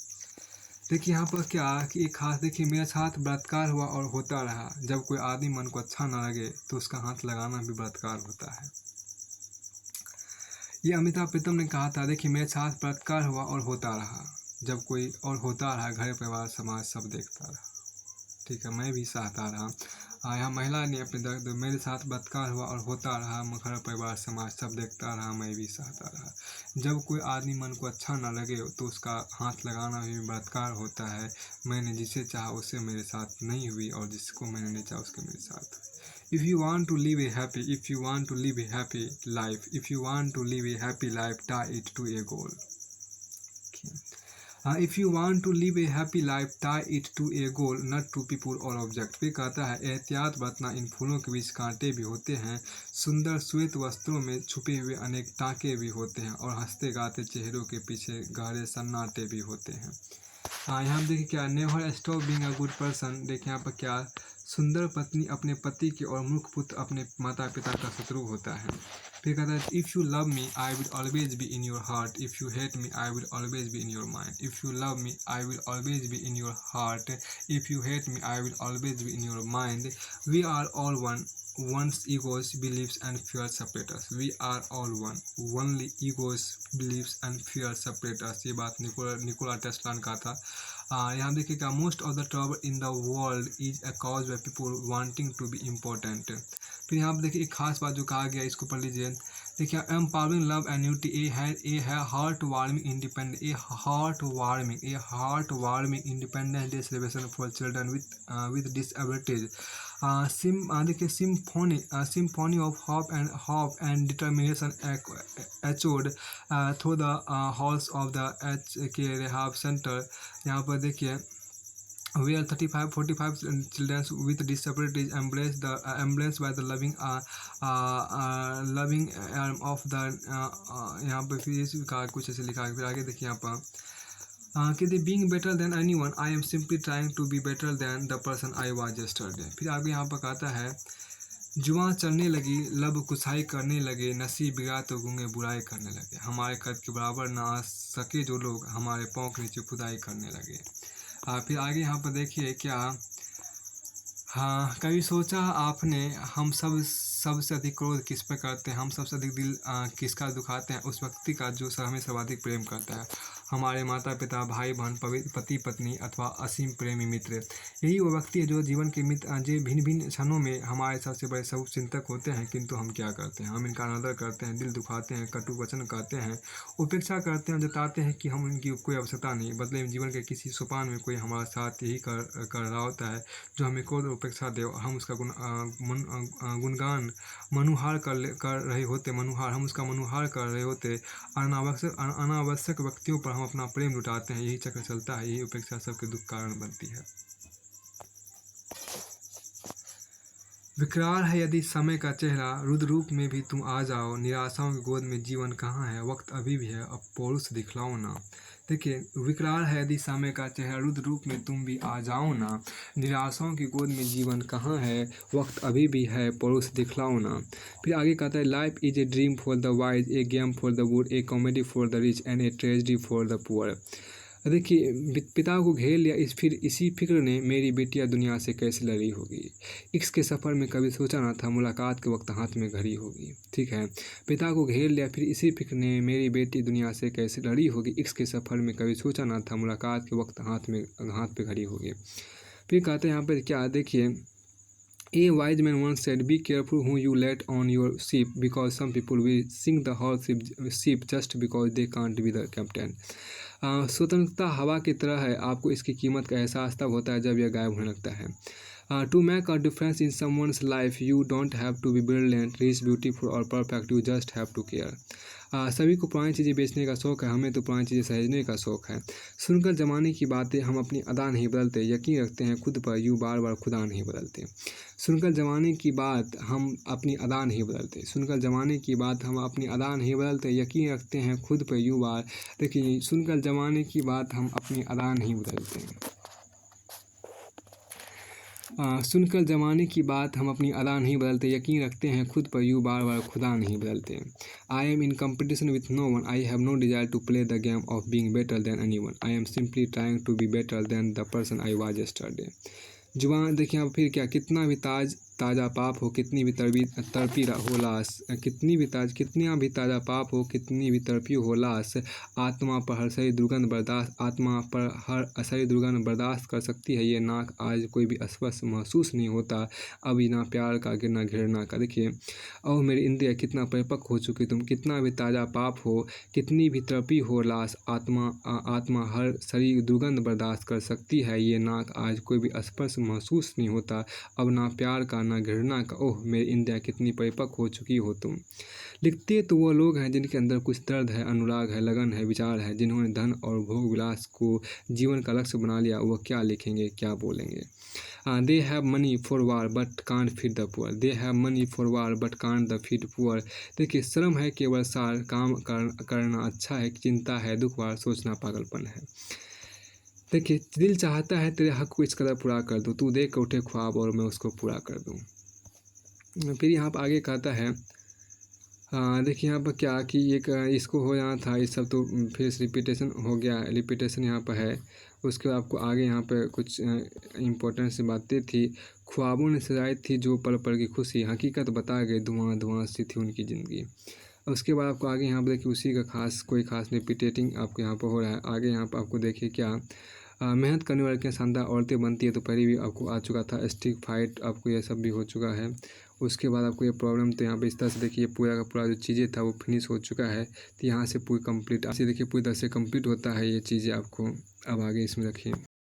देखिए यहाँ पर क्या कि एक खास, देखिए मेरे साथ बलात्कार हुआ और होता रहा, जब कोई आदमी मन को अच्छा ना लगे तो उसका हाथ लगाना भी बलात्कार होता है। ये अमिताभ प्रीतम ने कहा था। देखिए मेरे साथ बलात्कार हुआ और होता रहा, जब कोई और होता रहा, घर परिवार समाज सब देखता रहा। ठीक है, मैं भी सहता रहा। यहाँ महिला ने अपने दर्द, मेरे साथ बलात्कार हुआ और होता रहा, घर परिवार समाज सब देखता रहा, मैं भी सहता रहा। जब कोई आदमी मन को अच्छा ना लगे तो उसका हाथ लगाना भी बलात्कार होता है। मैंने जिसे चाहा उससे मेरे साथ नहीं हुई, और जिसको मैंने नहीं चाहा उसके मेरे साथ हुई। If you want to live a happy life, if you want to live a happy life, tie it to a goal। If you want to live a happy life, tie it to a goal, not to people or object। फिर कहता है, एहतियात बरतना, इन फूलों के बीच कांटे भी होते हैं, सुंदर श्वेत वस्त्रों में छुपे हुए अनेक टाँके भी होते हैं, और हंसते गाते चेहरों के पीछे गहरे सन्नाटे भी होते हैं। यहाँ देखिए क्या, never stop being a good person. देखिए यहाँ पर क्या, सुंदर पत्नी अपने पति के और मूर्ख पुत्र अपने माता पिता का शत्रु होता है। फिर कहता है, if you love me I will always be in your heart, if you hate me I will always be in your mind, if you love me I will always be in your heart, if you hate me I will always be in your mind, we are all one, one's egos, beliefs and fear separate us, we are all one, only egos, beliefs and fear separate us। ये बात निकोला टेस्ला ने कहा था। यहाँ देखिएगा, most of the trouble in the world is a cause by people wanting to be important. फिर यहाँ पर देखिए एक खास बात जो कहा गया, इसको पढ़ लीजिए। देखिए, empowering love and unity, a heart warming independence day celebration for children with disabilities. देखिए, symphony of hope and determination echoed through the halls of the HK Rehab Center। यहाँ पर देखिए, where 45 children with disabilities embraced by the loving arm of the यहाँ पर फिर इसका कुछ ऐसे लिखा है। फिर आगे देखिए यहाँ पर कि the being better than anyone, I am simply trying to be better than the person I was yesterday। फिर आगे यहाँ पर कहता है, जुआं चढ़ने लगी, लब कुछाई करने लगे, नसीब बिगड़ा तो गूंगे बुराई करने लगे, हमारे कद के बराबर ना आ सके जो लोग, हमारे पाँव के नीचे खुदाई करने लगे। फिर आगे यहाँ पर देखिए क्या, हाँ कभी सोचा आपने हम सब सबसे अधिक क्रोध किस पर करते हैं, हम सबसे अधिक दिल किसका दुखाते हैं, उस व्यक्ति का जो हमें सर्वाधिक प्रेम करता है। हमारे माता पिता, भाई बहन, पति पत्नी अथवा असीम प्रेमी मित्र, यही वो व्यक्ति है जो जीवन के मित्र जो भिन्न भिन्न क्षणों में हमारे सबसे बड़े सब चिंतक होते हैं। किंतु हम क्या करते हैं, हम इनका अनादर करते हैं, दिल दुखाते हैं, कटु वचन कहते हैं, उपेक्षा करते हैं, जताते हैं कि हम इनकी कोई आवश्यकता नहीं। बदले में जीवन के किसी सोपान में कोई हमारा साथ यही कर रहा होता है जो हमें क्रोध और उपेक्षा दे, हम उसका गुणगान मनुहार कर रहे होते, हम उसका मनुहार कर रहे होते। अनावश्यक व्यक्तियों पर हम अपना प्रेम लुटाते हैं। यही चक्र चलता है, यही उपेक्षा सबके दुख कारण बनती है। विकराल है यदि समय का चेहरा, रुद्र रूप में भी तुम आ जाओ। निराशाओं की गोद में जीवन कहाँ है, वक्त अभी भी है, अब पौरुष दिखलाओ ना। देखिए, विकराल है यदि समय का चेहरा, रुद्र रूप में तुम भी आ जाओ ना। निराशाओं की गोद में जीवन कहाँ है, वक्त अभी भी है, पौरुष दिखलाओ ना। फिर आगे कहता है, life is a dream for the wise, A game for the good, A comedy for the rich and a tragedy for the poor. देखिए, पिता को घेर लिया फिर इसी फिक्र ने मेरी बेटियां दुनिया से कैसे लड़ी होगी। इश्क के सफ़र में कभी सोचा ना था मुलाकात के वक्त हाथ में घड़ी होगी। ठीक है, पिता को घेर लिया फिर इसी फिक्र ने मेरी बेटी दुनिया से कैसे लड़ी होगी। इश्क के सफ़र में कभी सोचा ना था मुलाकात के वक्त हाथ पे घड़ी होगी। फिर कहते हैं यहाँ पर क्या, देखिए, A wise man once said, "Be careful who you let on your ship, because some people will sink the whole ship just because they can't be the captain." स्वतंत्रता हवा की तरह है, आपको इसकी कीमत का एहसास तब होता है जब यह गायब होने लगता है। To make a difference in someone's life, you don't have to be brilliant, rich, beautiful or perfect. You just have to care. सभी को पुरानी चीज़ें बेचने का शौक़ है, हमें तो पुरानी चीज़ें सहेजने का शौक़ है। सुनकर ज़माने की बातें हम अपनी अदा नहीं बदलते, यकीन रखते हैं खुद पर, यूँ बार बार खुदा नहीं बदलते। सुनकर ज़माने की बात हम अपनी अदा नहीं बदलते, सुनकर ज़माने की बात हम अपनी अदा नहीं बदलते, यकीन रखते हैं खुद पर, यूँ बार। देखिए, सुनकर ज़माने की बात हम अपनी अदा नहीं बदलते, सुनकर ज़माने की बात हम अपनी अदा नहीं बदलते, यकीन रखते हैं खुद पर, यूँ बार बार खुदा नहीं बदलते। I am in competition with no one, I have no desire to play the game of being better than anyone, I am simply trying to be better than the person I was yesterday. जुबान, देखिए यहाँ फिर क्या, कितना भी ताज़ा पाप हो, कितनी भी तड़पी हो लाश, कितना भी ताज़ा पाप हो, कितनी भी तड़पी हो लाश, आत्मा पर हर सही दुर्गंध बर्दाश्त कर सकती है ये नाक। आज कोई भी अस्वस्थ महसूस नहीं होता, अभी ना प्यार का गिरना घृणा का। देखिए, ओह मेरी इंद्रिया कितना परिपक्व हो चुकी तुम, कितना भी ताज़ा पाप हो, कितनी भी तड़पी हो लाश, आत्मा हर शरीर दुर्गंध बर्दाश्त कर सकती है ये नाक। आज कोई भी स्पर्श महसूस नहीं होता, अब ना प्यार का ना घृणा का। ओह मेरी इंद्रिया कितनी परिपक्व हो चुकी हो तुम। लिखते तो वो लोग हैं जिनके अंदर कुछ दर्द है, अनुराग है, लगन है, विचार है, जिन्होंने धन और भोग विलास को जीवन का लक्ष्य बना लिया। वह क्या लिखेंगे, क्या बोलेंगे। They have money for war but can't feed the poor, they have money for war but can't the feed poor. देखिए, श्रम है केवल सार, काम करना अच्छा है, चिंता है दुख वार, सोचना पागलपन है। देखिए, दिल चाहता है तेरे हक को इस कदर पूरा कर दूँ, तू देख उठे ख्वाब और मैं उसको पूरा कर दूँ। फिर यहाँ पर आगे कहता है, देखिए यहाँ पर क्या कि एक इसको हो जाना था, इस सब तो फिर रिपीटेशन हो गया, रिपीटेशन यहाँ पर है। उसके बाद आपको आगे यहाँ पे कुछ इम्पोर्टेंट सी बातें थी। ख्वाबों ने सजाई थी जो पल पल की खुशी, हकीकत बता गए धुआं धुआं सी थी उनकी ज़िंदगी। उसके बाद आपको आगे यहाँ पर देखिए उसी का कोई खास रिपीटेटिंग आपको यहाँ पर हो रहा है। आगे यहाँ पर आपको देखिए क्या, मेहनत करने वाली क्या शानदार औरतें बनती है, तो पहले भी आपको आ चुका था। स्टिक फाइट आपको यह सब भी हो चुका है। उसके बाद आपको ये प्रॉब्लम, तो यहाँ पे इस तरह से देखिए पूरा का पूरा जो चीज़ें था वो फिनिश हो चुका है। तो यहाँ से पूरी कंप्लीट, ऐसे देखिए पूरी तरह से कंप्लीट होता है ये चीज़ें आपको। अब आगे इसमें रखिए।